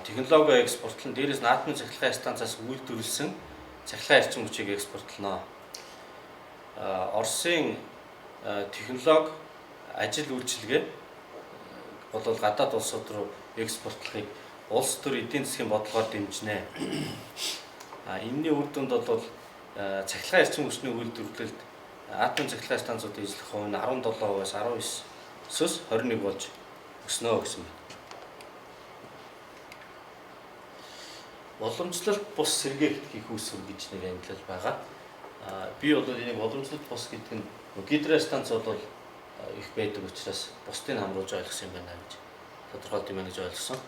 Технологи экспортлон дээрээс нь атомын цахилгаан станцаас үйлдвэрлэсэн цахилгаан эрчим хүчийг экспортлоно. Оросын технологи ажил үйлчилгээ бол гадаад улсууд руу экспортлохыг улс төр эдийн засгийн бодлогоор дэмжинэ. Энэний үр дүнд бол цахилгаан эрчим хүчний үйлдвэрлэлд атом цахилгаан станцуудын эзлэх хувь нь 17%-аас 19-с 21 болж өснө гэсэн байна. Боломжлолт бус сэргээгт хийх үүсвэр гэж нэг ангилал байгаа. Би бол энийг боломжлолт бус гэдэг нь гидростанц бол их байдаг учраас бусдыг хамруулж ойлгосон юм байна гэж тодорхойлт юм гэж ойлгосон.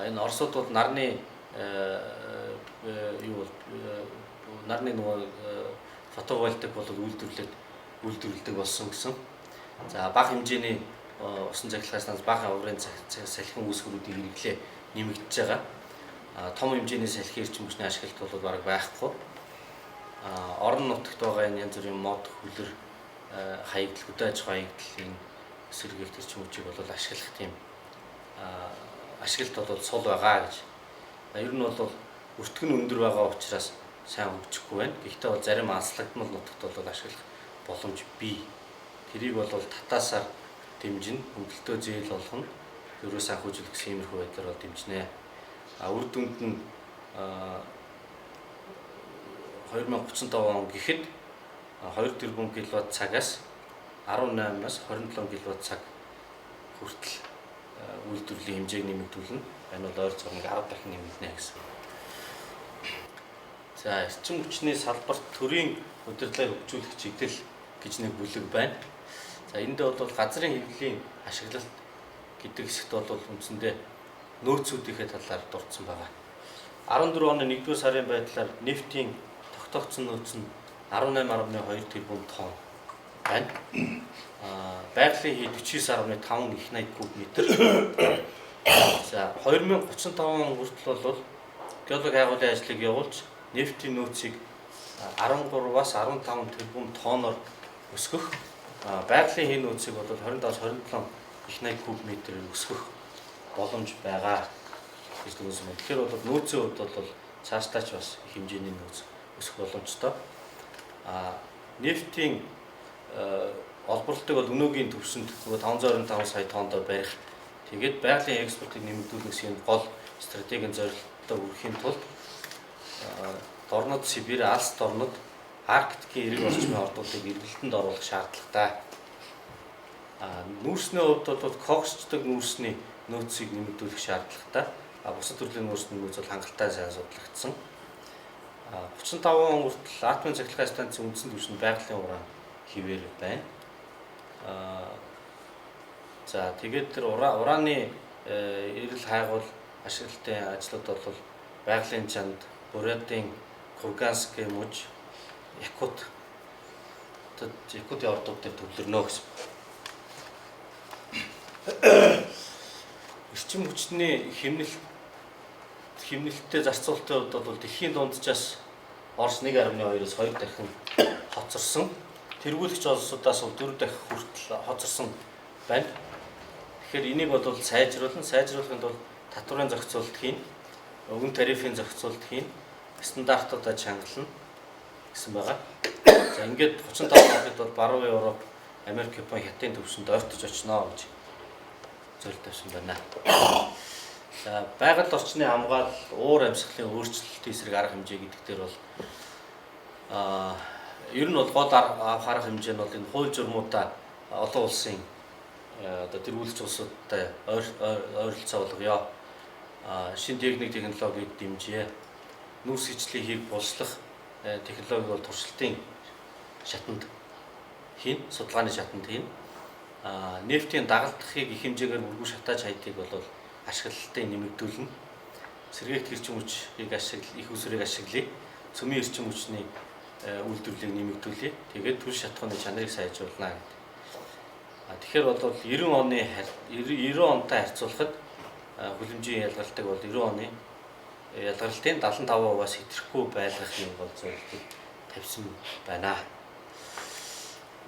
Энэ Оросууд бол нарны нарны нөгөө фотовольтик бол үйлдвэрлэдэг болсон гэсэн. За бага хэмжээний усан цахилгаан станц бага аврын салхин үүсгэрүүдийн хэрэглээ нэмэгдэж байгаа. Том хэмжээний салхин эрчим хүчний ашиглалт бол бараг байхгүй. Орон нутагт байгаа энэ янз бүрийн мод хүлэр хаягдл хөдөө аж ахуйн хаягдлын сэргээгт эрчим хүчийг бол ашиглах тийм ашиглалт бол сул байгаа гэж. Ер нь бол өртгөн өндөр байгаа учраас сайн хөгжихгүй байна. Гэхдээ бол зарим анслагдмал нутагт бол ашиглах боломж бий. Тэрийг бол татаасаар дэмжинэ, хөнгөлтөө зээл болгоно. Ерөө санхүүжүүлэх гэсэн иймэрхүү байдлаар бол дэмжинэ. Үр дүнд нь 2035 он гэхэд 2 тэрбум киловатт цагаас 18-аас 27 киловатт цаг хүртэл үйлдвэрлэлийн хэмжээг нэмэгдүүлнэ. Энэ бол ойролцоогоор 10 дахин нэмэгдэнэ гэсэн. За эрчим хүчний салбарт төрийн удирдлагыг хөгжүүлэх чиглэл гэж нэг бүлэг байна. За энд бол газрын хэвлэлийн ашиглалт гэдэг хэсэгт бол үндсэндээ нөөцүүдийнхээ талаар дурдсан байна. 14 оны 1-р сарын байдлаар нефтийн тогтоогдсон нөөц нь 18.2 тэрбум тонн байна. Байгалийн хий 49.5 их 80 куб метр. За 2035 он хүртэл бол геолог хайгуулын ажлыг явуулж нефтийн нөөцийг 13-аас 15 тэрбум тонноор өсгөх, байгалийн хий нөөцийг бол 27 их 80 куб метрээр өсгөх боломж байгаа гэж дүгнсэн байна. Тэгэхээр бол нөөцийн хувьд бол цаашдаа ч бас хэмжээний нөөц өсөх боломжтой. Нефтийн олборлтыг бол өнөөгийн төвшөнд 525 сая тонноор барих. Тэгээд байгалийн экспортыг нэмэгдүүлэх гэсэн гол стратегийн зорилттой хүрэхийн тулд дорнод Сибирь, Алс дорнод Арктикийн эрэг орчмын ордуудыг эргэлтэнд оруулах шаардлагатай. Нүүрсний хувьд бол когсчдаг нүүрсний нөөцийг нэмэгдүүлэх шаардлагатай. Бусад төрлийн нүүрсний нөөц бол хангалттай сайн судлагдсан. 35 он хүртэл атомын цахилгаан станцын үндсэн түвшинд байгалийн уран хിവэр байна. За тэгээд тэр ураны эрэл хайгуул ашиглалтын ажлууд бол байгалийн чанд Бурятийн Курганский мужи Якутын ордууд дээр төвлөрнө гэсэн. Эрчим хүчний хэмнэлттэй зарцуулалтын хувьд бол дэлхийн дунджаас Орос 1.2-оос 2 дахин хоцорсон. Тэргүүлэгч улсуудаас 4 дахин хүртэл хоцорсон байна. Тэгэхээр энийг бол сайжруулахын тулд татварын зохицуулалт хийн, өгөн тарифын зохицуулалт хийн, стандартуудад чангална гэсэн байгаа. За ингээд 35 дахид бол баруун Европ, Америк, Японы хятадын төвшөнд ойртож очно гэж зорилт тавьсан байна. За байгаль орчны хамгаалал, уур амьсгалын өөрчлөлтийн эсрэг арга хэмжээ гэдэг дээр бол ер нь бол гол арга хэмжээ нь бол энэ хууль журмуудаа олон улсын тэргүүлэгч улсуудтай ойролцоо болгоё. Шинэ технологиг дэмжээ. Нүүрс хичлийн хэрэг боловсрох технологи бол туршилтын шатанд хийн, судалгааны шатанд хийн. Нефтийн дагалдахыг их хэмжээгээр үргэлж шатааж хайдыг бол ашиглалтыг нэмэгдүүлнэ. Сэргээгт эрчим хүчийг их усрыг ашиглая. Цөмийн эрчим хүчний үйлдвэрлэлийг нэмэгдүүлье. Тэгээд түл шатхууны чанарыг сайжруулна гэдэг. Тэгэхээр бол 90 онтой харьцуулахад хүлэмжийн ялгалтыг бол 90 оны ялгалтын 75%-аас хэтрэхгүй байлгах юм бол зорилтыг тавьсан байна.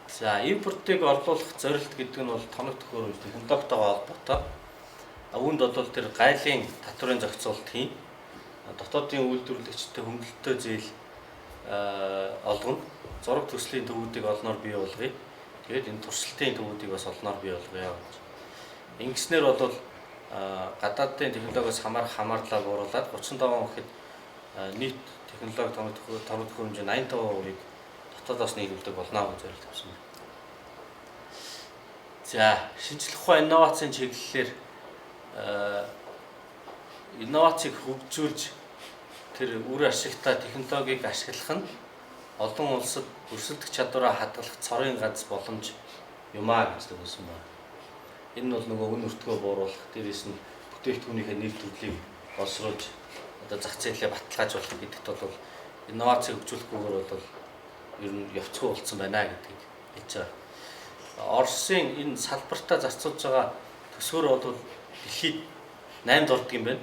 За импортыг орлуулах зорилт гэдэг нь бол тоног төхөөрөмж технологитойгоо холбоотой. Үүнд бол тэр гайлын татварын зохицуулалт хийн. Дотоодын үйлдвэрлэгчтэй хөнгөлөлтөө зээл олгоно. Зураг төслийн төвүүдийг олноор бий болгоё. Тэгээд энэ туршилтын төвүүдийг бас олноор бий болгоё гэж. Ингэснээр бол гадаадын технологиос хамаарлаа бууруулад 35 он гэхэд нийт технологи тоног төхөөрөмжийн 85%-ийг дотоодоос нийлүүлдэг болно гэж зорилт тавьсан байна. За шинжлэх ухаан инновацийн чиглэлээр инновацийг хөгжүүлж тэр үр ашигтай технологиг ашиглах нь олон улсад өрсөлдөх чадвараа хадгалах цорын ганц боломж юмаа гэж төгссөн байна. Энэ нь бол нөгөө үн өртгөө бууруулах, дээрээс нь бүтээгдэхүүнийхээ нэр төрлийг боловсруулж одоо зах зээлээ баталгаажуулах гэдэгт бол инновацийг хөгжүүлэхгүйгээр бол ер нь явцгүй болцсон байна гэдгийг хэлж байгаа. Оросын энэ салбартаа зарцуулж байгаа төсвөр бол дэлхийд 8-д ордог юм байна.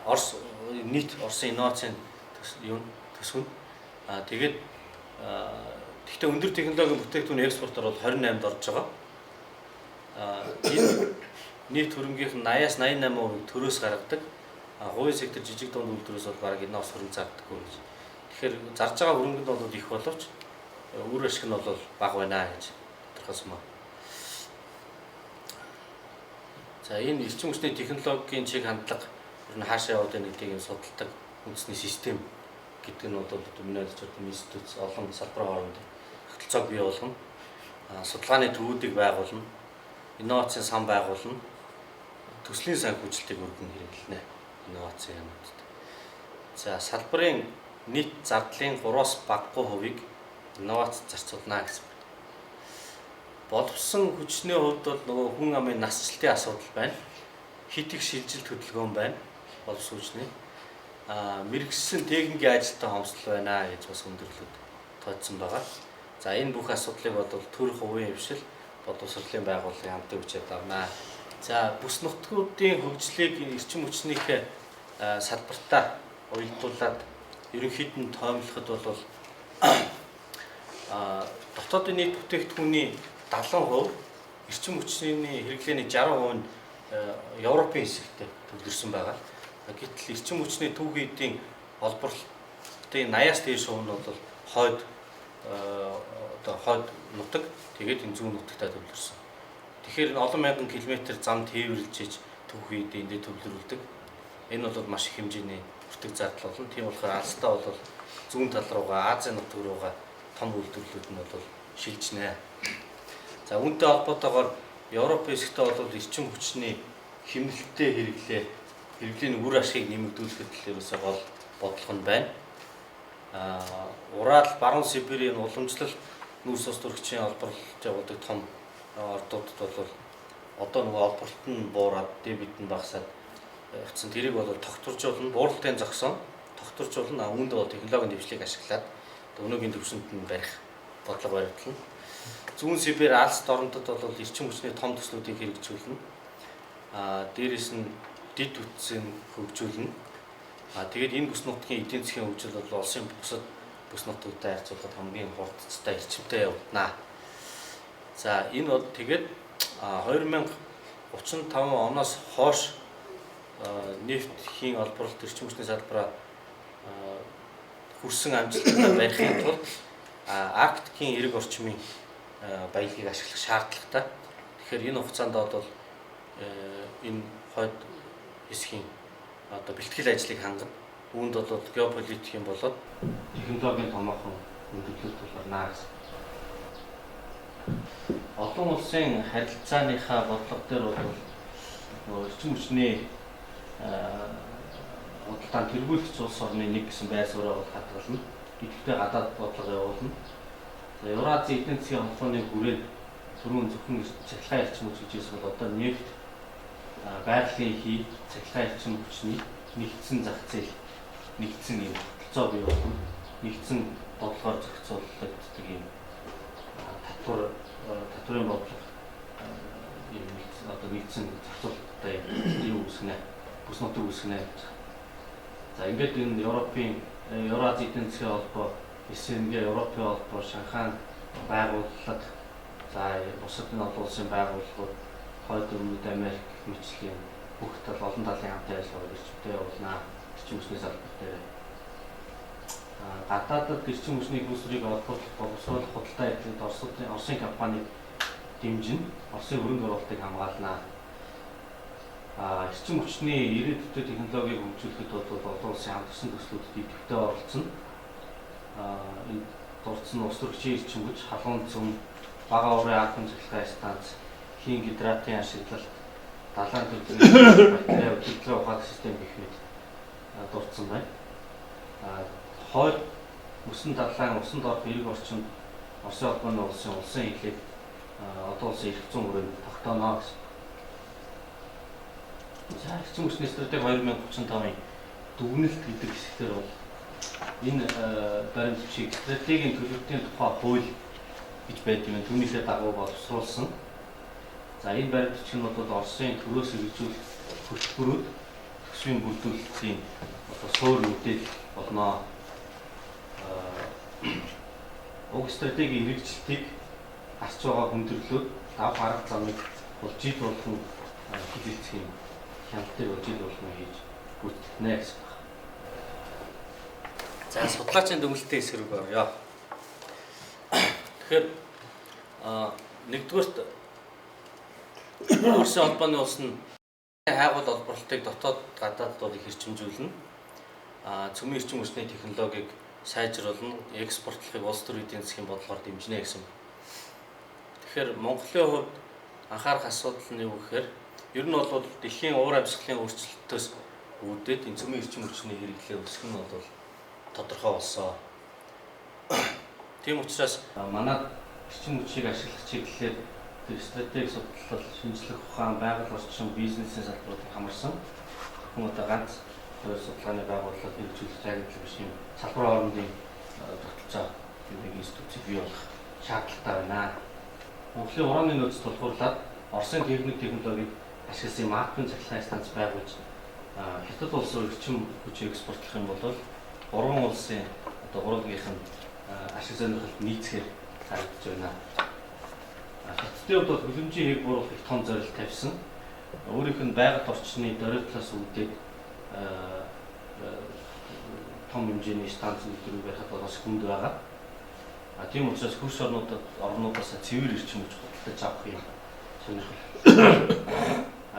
Орос нийт Оросын инновацийн төсөв нь тэгээд гэхдээ өндөр технологийн бүтээгдэхүүн экспортоор бол 28-д орж байгаа. Энэ нийт хөрөнгөхийн 80-аас 88% төрөөс гаргадаг. Хувийн сектор жижиг дунд үйлдвэрээс бол бараг энэ ус хөрөнгө зардаггүй гэж. Тэгэхээр зарж байгаа хөрөнгөнд бол их боловч үр ашиг нь бол бага байна гэж тодорхойлсон байна. За энэ эрчим хүчний технологийн чиг хандлага ер нь хаашаа яваад байна гэдгийг судалдаг үндэсний систем гэдэг нь бол Минералч институт олон салбарын хооронд тогтолцоог бий болгоно. Судалгааны төвүүдийг байгуулна. Инновацийн сан байгуулна. Төслийн санхүүжилтийг өргөн хэрэглэнэ. Инновацийн юмнууд. За салбарын нийт зардлын 3-аас багагүй хувийг инновацид зарцуулна гэсэн. Боловсон хүчний хувьд бол нөгөө хүн амын насжилтын асуудал байна. Хит их шилжилт хөдөлгөөн байна. Боловсон хүчний мэрэгсэн техникийн ажилтан хомсдол байна гэж бас өндөрлөд тооцсон байгаа. За энэ бүх асуудлыг бол төр хувийн хвшил боловсролын байгууллагын хамтын хүчээр давна. За бүс нутгуудын хөгжлийг эрчим хүчнийхээ салбартаа уялдуулад ерөнхийд нь тоомлоход бол дотоодын нийт бүтээгдэхүүний 70%, эрчим хүчний хэрэглээний 60% нь Европын хэсэгт төвлөрсөн байгаа. Гэтэл эрчим хүчний түүх эдийн олборлолтын 80-аас дээш хувь нь бол хойд одоо хойд нутаг тэгээд энэ зүүн нутагтаа төвлөрсөн. Тэгэхээр энэ олон мянган километр зам тээвэрлжиж төвх үед эндээ төвлөрүүлдэг. Энэ бол маш их хэмжээний бүртгэг зардал болно. Тийм болохоор алстаа бол зүүн тал руугаа Азийн нутаг руугаа том үйлдвэрлэлүүд нь бол шилжнэ. За үүнтэй холбоотойгоор Европ хэсэгтээ бол эрчим хүчний хэмнэлттэй хэрэглээний үр ашгийг нэмэгдүүлэхэд төлөөсөө гол бодлого нь байна. Урал, Баруун Сибирийн уламжлалт нүүрс ус төрөгчийн олборлож явуулдаг том ордуудад бол одоо нөгөө олборлолт нь буураад дебит нь багасаад явцсан. Тэрийг бол тогтворжуулна, бууралтын зогсон, тогтворжуулна. Үүнд бол технологийн дэвшлиг ашиглаад өнөөгийн төвшөнд нь барих бодлого баригдана. Зүүн Сибирь Алс дорнодод бол эрчим хүчний том төслүүдийг хэрэгжүүлнэ. Дээрээс нь дид үтсийг хөгжүүлнэ. Тэгээд энэ бүс нутгийн эдийн засгийн хөгжил бол улсын бусад бүс нутгуудтай харьцуулахад хамгийн хурдцтай эрчимтэй явна. За энэ бол тэгээд 2035 оноос хойш нефтийн олборлолт эрчим хүчний салбараа хүрсэн амжилттай барихын тулд Арктикийн эрэг орчмын баялагийг ашиглах шаардлагатай. Тэгэхээр энэ хугацаанд бол энэ хойд хэсгийн одоо бэлтгэл ажлыг хангана. Үүнд бол геополитикийн болоод технологийн томоохон хөндлөлт тулгарна гэсэн. Олон улсын харилцааныхаа бодлого дээр бол эрчим хүчний худалдаанд тэргүүлэгч улс орны нэг гэсэн байр сууриа бол хадгална. Идэвхтэй гадаад бодлого явуулна. Евразийн эдийн засгийн холбооны хүрээнд түрүүн зөвхөн цахилгаан эрчим хүч гэж хэлсэн бол одоо нефт, байгалийн хий, цахилгаан эрчим хүчний нэгдсэн зах зээл, нэгдсэн юм тогтолцоо бий болно. Нэгдсэн бодлогоор зохицуулагддаг юм татварын бодлого юм одоо нэгдсэн зохицуулалттай юм үүсгэнэ, бүс нутаг үүсгэнэ. За ингээд энэ Евразийн эдийн засгийн холбоо, СНГ, Европын холбоо, Шанхай байгууллага, за бусад энэ олон улсын байгууллагууд, хойд өмнөд Америк мэтчлийн бүх тал олон талын хамтын ажиллагаа эрчимтэй явуулна. Эрчим хүчний салбар дээр гадаадд эрчим хүчний хөлсрийг боловсруулах худалдаа эдлэнд Оросын компаниг дэмжин, Оросын хөрөнгө оруулалтыг хамгаална. Эрчим хүчний ирээдүйд технологиг хөгжүүлэхэд бол олон улсын хамт олонны төслүүдэд идэвхтэй оролцсон. Энэ дурдсан улс төрөгчийн эрчим хүч, халуун цөм, бага уурын атом цахилгаан станц, хийн гидратын ашиглалт, далайн төлөвлөрийн бактери хөдөлгөөний ухаалаг систем гэх мэт дурдсан байна. Хойд усан далайн усан доор эрэг орчинд Оросын холбооны улсын хилийг одоо улсын эрх зүйн хүрээнд тогтооно гэсэн. За эрчим хүчний стратеги 2035-ын дүгнэлт гэдэг хэсгээр бол энэ баримтчийг стратегийн төлөвлөлтийн тухай хууль гэж байдаг юм. Түүнийхээ дагуу боловсруулсан. За энэ баримтч нь бол Оросын төрөөс хэрэгжүүлэх хөтөлбөрүүд төсвийн бүрдүүлэлтийн одоо суур мэдээлэл болно. Уг стратегийн хэрэгжилтийг харж байгаа хүндрэлүүд давх арга замыг бол жил болгон хилэлцэх юм хяналтыг жил болгон хийж гүйцэтгэнэ гэсэн байна. За судлаачийн дүгнэлтийн эсрэг орё. Тэгэхээр нэгдүгээрт Оросын холбооны улс нь хайгуул олборлолтыг дотоод гадаадд их хэрчимжүүлнэ. Цөмийн эрчим хүчний технологиг сайжруулна, экспортлохыг улс төрийн эдийн засгийн бодлогоор дэмжинэ гэсэн. Тэгэхээр Монголын хувьд анхаарах асуудал нь юу гэхээр ер нь бол дэлхийн уур амьсгалын өөрчлөлтөөс үүдээд энэ цөмийн эрчим хүчний хэрэглээ өсөх нь бол тодорхой болсон. Тийм учраас манай эрчим хүчийг ашиглах чиглэлээр тэр стратеги судлал, шинжлэх ухаан, байгаль орчин, бизнесийн салбаруудыг хамарсан хүн одоо ганц хоёр судалгааны байгууллага хэрэгжүүлэх загвар биш юм салбар хоорондын тогтолцоо нэг институцийг бий болох шаардлагатай байна. Монголын ураны нөөц тулгуурлаад Оросын технологиг ашигласан маркийн цахилгаан станц байгуулж хятад улс руу эрчим хүчийг экспортлох юм бол гурван улсын одоо гурвангийнх нь ашиг сонирхолд нийцгээр харагдаж байна. Хятадын хувьд хөлөмжийн хээг бууруулах их том зорилт тавьсан. Өөрийнх нь байгаль орчны дөрөвтлөөс үүдээд том хэмжээний станц үйлдвэрийг барихад бас хүнд байгаа. Тийм учраас хөрш орнуудаас цэвэр эрчим хүч худалдаж авах юм сонирхол.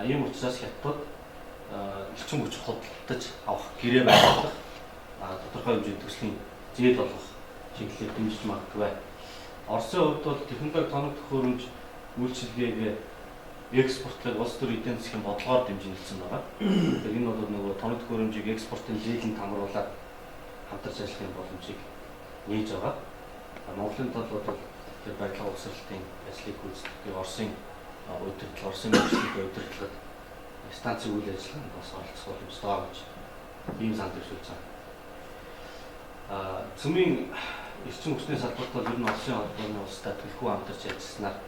Ийм учраас хятад эрчим хүч худалдаж авах гэрээ байгуулах тодорхой хэмжээний төслийн зээл болгох чиглэлээр дэмжиж магадгүй. Оросын хувьд бол технологи тоног төхөөрөмж үйлчилгээгээ экспортлог улс төрийн эдийн засгийн бодлогоор дэмжиж хэлсэн байгаа. Тэгэхээр энэ бол нөгөө тоног төхөөрөмжийг экспортын зээлэнд хамруулаад хамтарч ажиллахын боломжийг нээж байгаа. Монголын тал бол тэр байдлаа угсралтын ажлыг гүйцэтгэх Оросын удирдлага, Оросын мэргэжлийн удирдлагад станцын үйл ажиллагаанд бас оролцох боломжтой гэж ийм санд дэвшүүлж байгаа. Цөмийн эрчим хүчний салбарт бол ер нь Оросын холбооны улстай төлхөө хамтарч ажилласнаар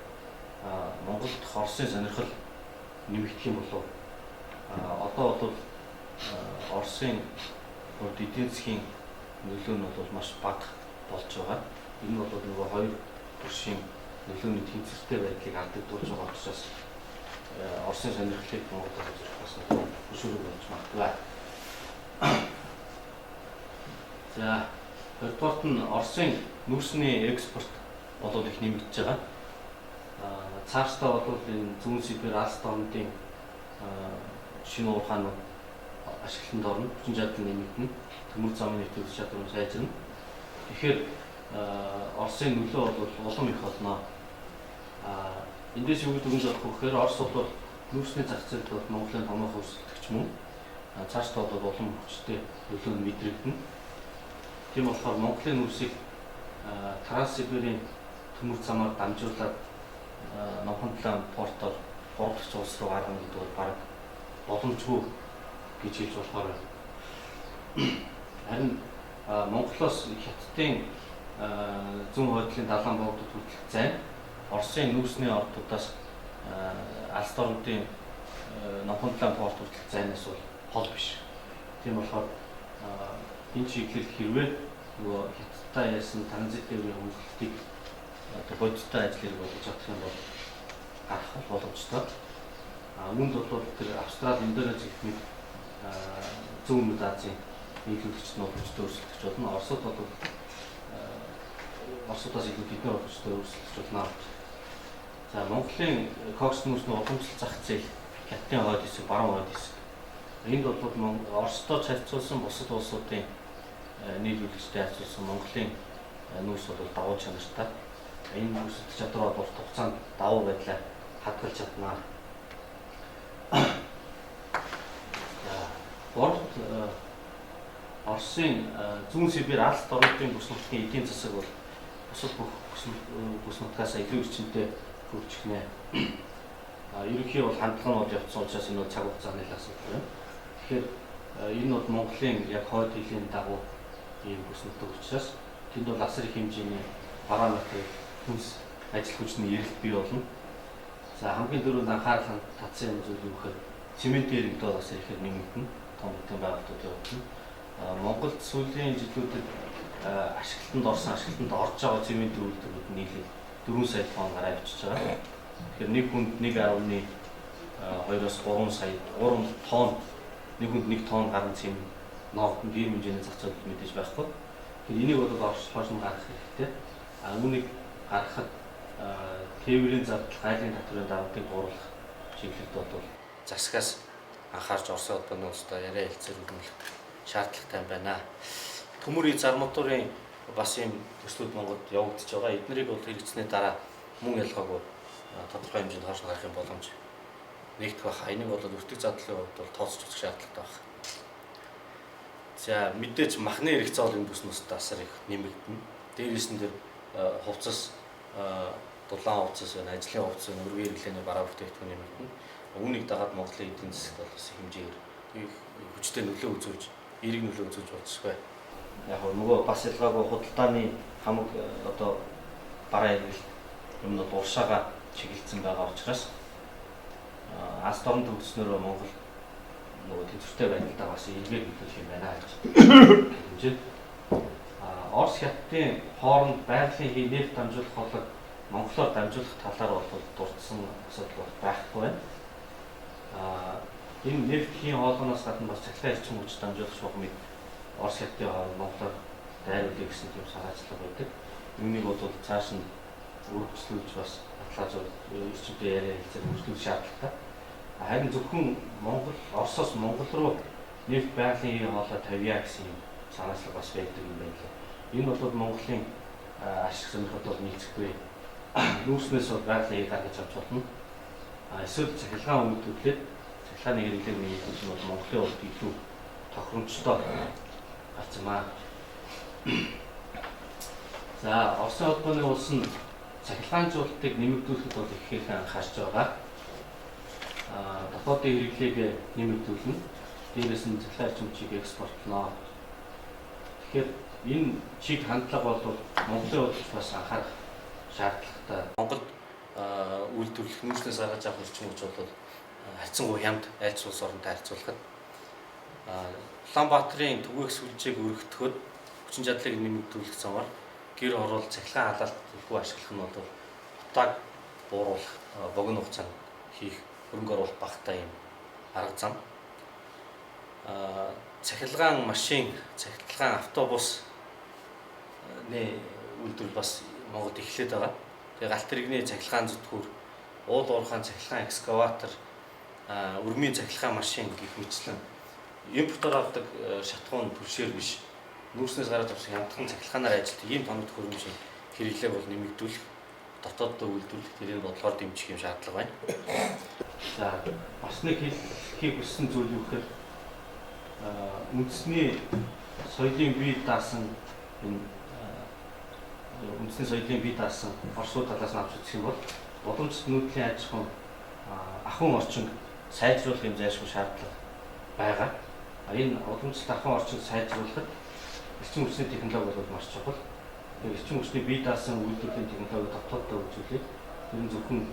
Монголд Оросын сонирхол нэмэгдэх юм болов. Одоо бол Оросын эдийн засгийн нөлөө нь бол маш бага болж байгаа. Энэ бол нөгөө хоёр төршийн нөлөөний тэнцвэртэй байдлыг алдагдуулж байгаа учраас Оросын сонирхлыг Монголд үзүүлэх бас хөшөөрөг болж магадгүй. За, хоёрдугаарт нь Оросын нүүрсний экспорт болоод их нэмэгдэж байгаа. Цаашдаа бол энэ зүүн Сибирь, Алс дорнодын шинэ уурхаанууд ашиглалтанд орно, хүчин чадал нэмэгдэнэ, төмөр замын нэвтрүүлэх чадвар нь сайжирна. Тэгэхээр Оросын нөлөө бол улам их болно. Эндээс юу гэдэг нь гэхээр Орос бол нүүрсний зах зээлд бол Монголын томоохон өрсөлдөгч мөн. Цаашдаа бол улам хүчтэй нөлөө нь мэдрэгдэнэ. Тийм болохоор Монголын нүүрсийг Транссибирийн төмөр замаар дамжуулаад Номхон-Далайн портоор 3 дахь улс руу гаргана гэдэг бол бараг боломжгүй гэж хэлж болохоор байна. Харин Монголоос Хятадын зүүн хойдлын далайн богдод хүртэлх зайн Оросын нүүрсний ордуудаас Алс дорнодын Номхон-Далайн порт хүртэлх зайнаас бол хол биш. Тийм болохоор энэ чиглэл хэрвээ нөгөө Хятадтай яасан транзит тээврийн хөнгөлөлтийг бодиттой ажлыг болж чадах юм бол гарах боломжтой. Үүнд бол тэр Австрали, Индонез гэх мэт зүүн Азийн нийлүүлэгчд нь хүчтэй өрсөлдөж болно. Оросууд бол Оросуудаас илүү тэдний хүчтэй өрсөлдөж болно. За, Монголын кокс нүүрсний уламжлалт зах зээл Хятадын хойд хэсэг, баруун хойд хэсэг. Энд бол Оростой харьцуулсан бусад улсуудын нийлүүлэгчтэй харьцуулсан Монголын нүүрс бол давуу чанартай. Энэ нүүрсэлт чадвар бол хугацаанд давуу байдлаа хадгалж чаднаа. Гуравт Оросын зүүн Сибирь, Алс дорнодын бүс нутгийн эдийн засаг бол бусад бүх бүс нутгаас илүү эрчимтэй хөгжих нэ. Ерөнхий бол хандлага нь бол явцсан учраас энэ цаг хугацааны асуудал байна. Тэгэхээр энэ бол Монголын яг хойд хилийн дагуу ийм бүс нутаг учраас тэнд бол асар их хэмжээний параметр хүнс ажил хүчний эрэлт бий болно. За, хамгийн дөрөв анхаарал татсан юм зүйл юу гэхээр цементийн иргэд бол асар ихээр нэмэгдэнэ. Том бүтэн байгууллагууд явуулна. Монголд сүүлийн жилүүдэд ашиглалтанд орж байгаа цементийн үйлдвэрүүд нийлээд 4 сая тонн гараа авчиж байгаа. Тэгэхээр нэг хүнд 1.2-оос 3 сая 3 тонн нэг хүнд 1 тонн гарan цемент ногдон ийм хэмжээний зах зээл мэдээж байхгүй. Тэгэхээр энийг бол Орос хойш нь гаргах хэрэгтэй. Үүнийг гаргахад тээврийн зардал, гайлын татврын давтыг бууруулах чиглэлд бол засгаас анхаарч Оросын холбооны улстай яриа хэлцээрүүлэх шаардлагатай байна. Төмөрийн зармуудын бас ийм төслүүд Монголд явагдаж байгаа. Эднэрийг бол хэрэгжсэний дараа мөн ялгаагүй тодорхой хэмжээнд хойш гарах юм боломж нэгдэх байх. Энийг бол өртөг задлын хувьд бол тооцож үзэх шаардлагатай байна. За, мэдээж махны хэрэгцээ бол энэ бүс нутагт асар их нэмэгдэнэ. Дээрээс нь тэр хувцас, дулаан хувцас байна, ажлын хувцас байна, өргөн хэрэглээний бараа бүтээгдэхүүн нэмэгдэнэ. Үүнийг дагаад Монголын эдийн засагт бол бас хэмжээгээр хүчтэй нөлөө үзүүлж, эерэг нөлөө үзүүлж болцсохгүй. Яг нөгөө бас ялгаагүй худалдааны хамаг одоо бараа хэрэглэлт юм нь уршаага чиглэлсэн байгаа учраас Алс дорн төвчснөрөө Монгол нөгөө тэнцвэртэй байдлаа бас илгээр нөлөөлөх юм байна гэж хэмжээд Орос Хятадын хооронд байгалийн нефт дамжуулах болоод Монголоор дамжуулах талаар бол дурдсан асуудал байхгүй байна. Энэ нефтийн хоолойноос гадна бас цахилгаан эрчим хүч дамжуулах шугамыг Орос Хятадын хооронд Монголоор дайруулах гэсэн тийм санаачлал байдаг. үүнийг бол цааш нь үргэлжлүүлж бас баталгаажуул эрчимтэй яриа хэлцээр үргэлжлүүлэх шаардлагатай. Харин зөвхөн Монгол, Оросоос Монгол руу нефт байгалийн хоолой тавья гэсэн юм санаачлал бас байдаг юм байна. Энэ бол Монголын ашиг сонирхолд бол нийцэхгүй. Нүүрснээс бол байгалийн гаргаж авч болно. Эсвэл цахилгаан үйлдвэрлээд цахилгааны хэрэглээг нэмэгдүүлэх нь бол Монголын хувьд илүү тохиромжтой гарсан маа. За, Оросын холбооны улс нь цахилгаанжуулалтыг нэмэгдүүлэхэд бол их их анхаарч байгаа. Дотоодын хэрэглээг нэмэгдүүлнэ. Дээрээс нь цахилгаан эрчимчийг экспортлно. Тэгэхээр энэ чиг хандлага бол Монголын хувьд бас анхаарах шаардлагатай. Монголд үйлдвэрлэх нүүрснээс гаргаж авах эрчим хүч бол харьцангуй хямд айлч улс оронтой харьцуулахад Улаанбаатарын түгээх сүлжээг өргөтгөхөд хүчин чадлыг нэмэгдүүлэх замаар гэр орол цахилгаан халаалтгүй ашиглах нь бол утааг бууруулах, богино хугацаанд хийх хөрөнгө оруулалт багтаа юм арга зам. Цахилгаан машин, цахилгаан автобус үйлдвэрлэл бас Монголд эхлээд байгаа. Тэгээ галт тэрэгний цахилгаан зүтгүүр, уул уурхайн цахилгаан экскаватор, өрмийн цахилгаан машин гэх мэтлэн импортоор авдаг шатхуун түлшээр биш. Нүүрснээс гараад авсан хямдхан цахилгаанаар ажилтдаг ийм тоног төхөөрөмжийн хэрэглээг бол нэмэгдүүлэх, дотооддоо үйлдвэрлэх тэрийг бодлогоор дэмжих юм шаардлага байна. За, бас нэг хэлхийг хүссэн зүйл юу гэхээр үндэсний соёлын бие даасан энэ үндэсний соёлын бие даасан Оросууд талаас нь авч үзэх юм бол боломжит нүүдлийн аж ахуйн ахуйн орчин сайжруулах юм зайлшгүй шаардлага байгаа. Энэ уламжлалт ахуйн орчинд сайжруулахад эрчим хүчний технологи бол маш чухал. Эрчим хүчний бие даасан үйлдвэрлэлийн технологи дотооддоо үзүүлээд ер нь зөвхөн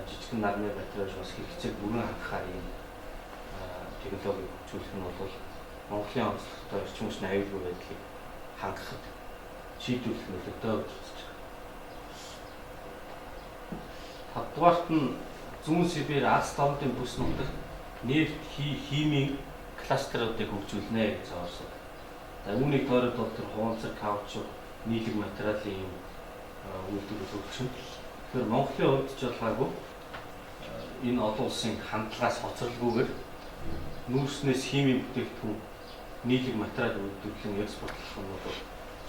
жижигхэн нарны материал бас хэрэгцээг бүрэн хангахаар ийм технологиг хөгжүүлэх нь бол Монголын онцлогтой эрчим хүчний аюулгүй байдлыг хангахад шийдвэрлэх нөлөөтэй үзэж байгаа. Тавдугаарт нь зүүн Сибирь, Аз Домдын бүс нутагт нефт, химийн кластеруудыг хөгжүүлнэ гэж заасан. Үүнийг тойроод бол тэр хуанцар, каучук, нийлэг материалын юм үйлдвэрлэл хөгжим. Тэгэхээр Монголын хувьд ч ялгаагүй энэ олон улсын хандлагаас хоцролгүйгээр нүүрснээс химийн бүтээгдэхүүн, нийлэг материал үйлдвэрлэн экспортлох нь бол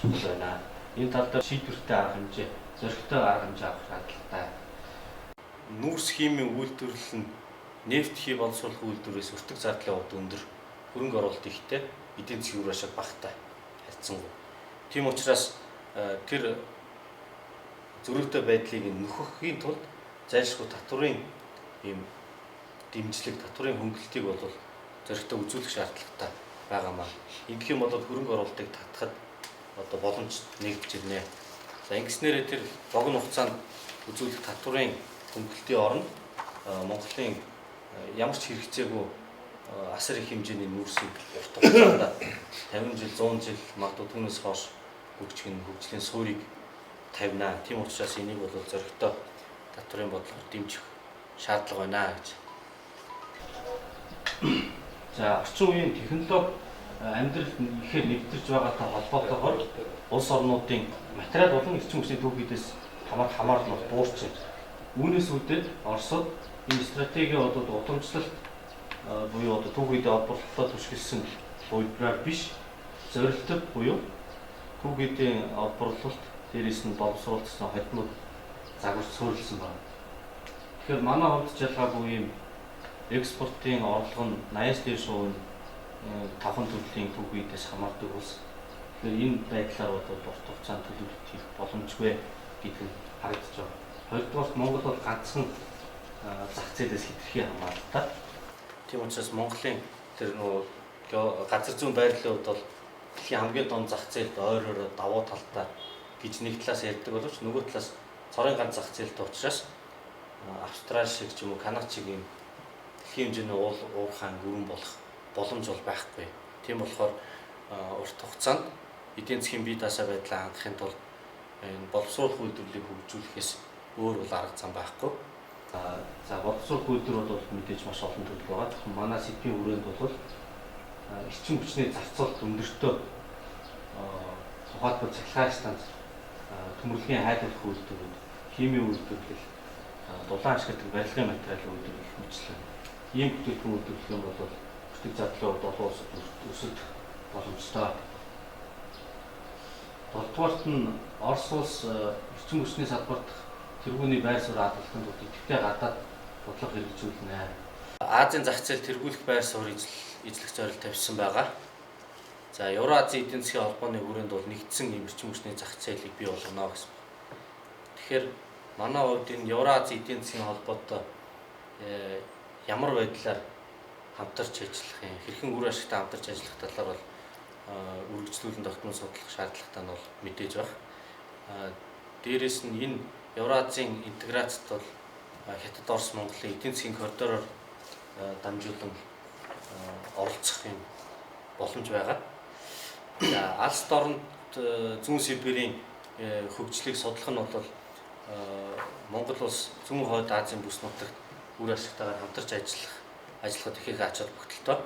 чухал байна. Энэ тал дээр шийдвэртэй арга хэмжээ, зорилттой арга хэмжээ авах шаардлагатай. Нүүрс химийн үйлдвэрлэл нь нефт хий боловсруулах үйлдвэрээс өртөг зардлын хувьд өндөр, хөрөнгө оруулалт ихтэй, эдийн засгийн үр ашиг багатай харьцангуй. Тийм учраас тэр зөрүүтэй байдлыг нөхөхийн тулд зайлшгүй татврын ийм дэмжлэг, татврын хөнгөлөлтийг бол зоригтой үзүүлэх шаардлагатай байгаамаа. Ингэх юм бол хөрөнгө оруулалтыг татахад одоо боломж нэгдэж ирнэ. За ингэснээр тэр богино хугацаанд үзүүлэх татврын хөнгөлөлтийн оронд Монголын ямар ч хэрэгцээгүй асар их хэмжээний нүүрсийг урт хугацаанд 50 жил, 100 жил магадгүй түүнээс хойш хөгжих нь хөгжлийн суурийг тавина. Тийм учраас энийг бол зоригтой татврын бодлогоор дэмжих шаардлага байна гэж. За, орчин үеийн технологи амьдралд ихээр нэвтэрч байгаатай холбоотойгоор улс орнуудын материал болон эрчим хүчний түүхийдээс хамаарал нь буурч байна. Үүнээс үүдээд Оросод энэ стратеги удамжлалт буюу түүхийдээ олборлолтоо түшгэлсэн үйлдвэрээр биш, зорилттой буюу түүхийдээ олборлолт дээрээс нь боловсруулсан хадмууд загварч суурилсан байна. Тэгэхээр манай хувьд ч ялгаагүй ийм экспортын орлого нь 80-аас дээш хувь тавхан төрлийн түүхийдээс хамаардаг улс. Тэгэхээр энэ байдлаар бол урт хугацаанд төлөвлөлт хийх боломжгүй гэдэг нь харагдаж байна. Хоёрдугаарт Монгол бол ганцхан зах зээлээс хэтэрхий хамааралтай. Тийм учраас Монголын тэр газар зүйн байрлалын хувьд бол дэлхийн хамгийн том зах зээлд ойроор давуу талтай гэж нэг талаас ярьдаг боловч нөгөө талаас цорын ганц зах зээлтэй учраас Австрали шиг ч юм уу Канада шиг юм дэлхийн хэмжээний уурхайн гүрэн болох боломж бол байхгүй. Тийм болохоор урт хугацаанд эдийн засгийн бие даасаа байдлаа хангахын тулд энэ боловсруулах үйлдвэрлэлийг хөгжүүлэхээс өөр бол арга зам байхгүй. За боловсруулах үйлдвэр бол мэдээж маш олон төрөл байгаа. Тэгэхээр манай сэдвийн хүрээнд бол эрчим хүчний зарцуулалт өндөртөө тухайлбал цахилгаан станц төмөрлөгийн хайдварлах үйлдвэрүүд, химийн үйлдвэрлэл, дулаан ашигладаг барилгын материалын үйлдвэрлэл мэтчлэн ийм бүтээгдэхүүн үйлдвэрлэх юм бол бүтэц задлын хувьд олон улсад өсөх боломжтой. Долдугаарт нь Орос улс эрчим хүчний салбарт тэргүүний байр суурь хадгалахын тулд идэвхтэй гадаад бодлого хэрэгжүүлнэ. Азийн зах зээл тэргүүлэх байр суурь эзлэх зорилт тавьсан байгаа. За Евразийн эдийн засгийн холбооны хүрээнд бол нэгдсэн эрчим хүчний зах зээлийг бий болгоно гэсэн. Тэгэхээр манай хувьд энэ Евразийн эдийн засгийн холбоотой ямар байдлаар хамтарч ажиллах юм, хэрхэн үр ашигтай хамтарч ажиллах талаар бол үргэлжлүүлэн тогтмол судлах шаардлагатай нь бол мэдээж байна. Дээрээс нь энэ Евразийн интеграцид бол Хятад, Орос, Монголын эдийн засгийн коридороор дамжуулан оролцох юм боломж байгаа. Алс дорнд зүүн Сибирийн хөгжлийг судлах нь бол Монгол улс зүүн хойд Азийн бүс нутагт үр ашигтайгаар хамтарч ажиллахад ихэнх ач холбогдолтой.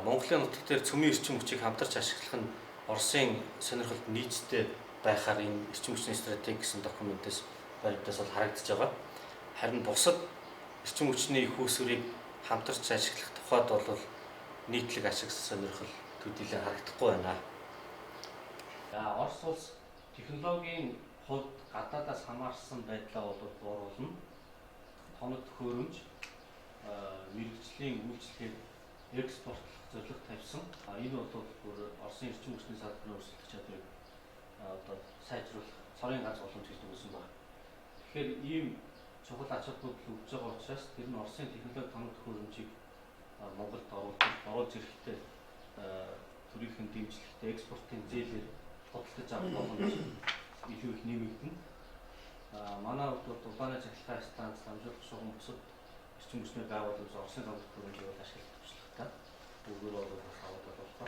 Монголын нутаг дээр цөмийн эрчим хүчийг хамтарч ашиглах нь Оросын сонирхолд нийцтэй байхаар энэ эрчим хүчний стратеги гэсэн документээс баримтаас бол харагдаж байгаа. Харин бусад эрчим хүчний их үүсвэрийг хамтарч ашиглах тухайд бол нийтлэг ашиг сонирхол төдийлөн харагдахгүй байна. Орос улс технологийн хувьд гадаадаас хамаарсан байдлаа бол бууруулна. Тоног төхөөрөмж, мэрэгжлийн үйлчлэгийг экспортлох зорилго тавьсан. Энэ бол бүр Оросын эрчим хүчний салбарын өрсөлдөх чадварыг одоо сайжруулах цорын ганц боломж гэж үзсэн байна. Тэгэхээр ийм чухал ач холбогдол өгж байгаа учраас тэр нь Оросын технологи тоног төхөөрөмжийг Монголд оруулж ирэхдээ төрийнхэн дэмжлэгтэй экспортын зээлээр худалдаж авах боломж илүү их нэмэгдэнэ. Манай хувьд дулааны цахилгаан станц, дамжуулах шугам бусад эрчим хүчний байгууллагууд Оросын тоног төхөөрөмжийг бол ашиглах туршлагатай. Бүгдөө бол аваад болох ба.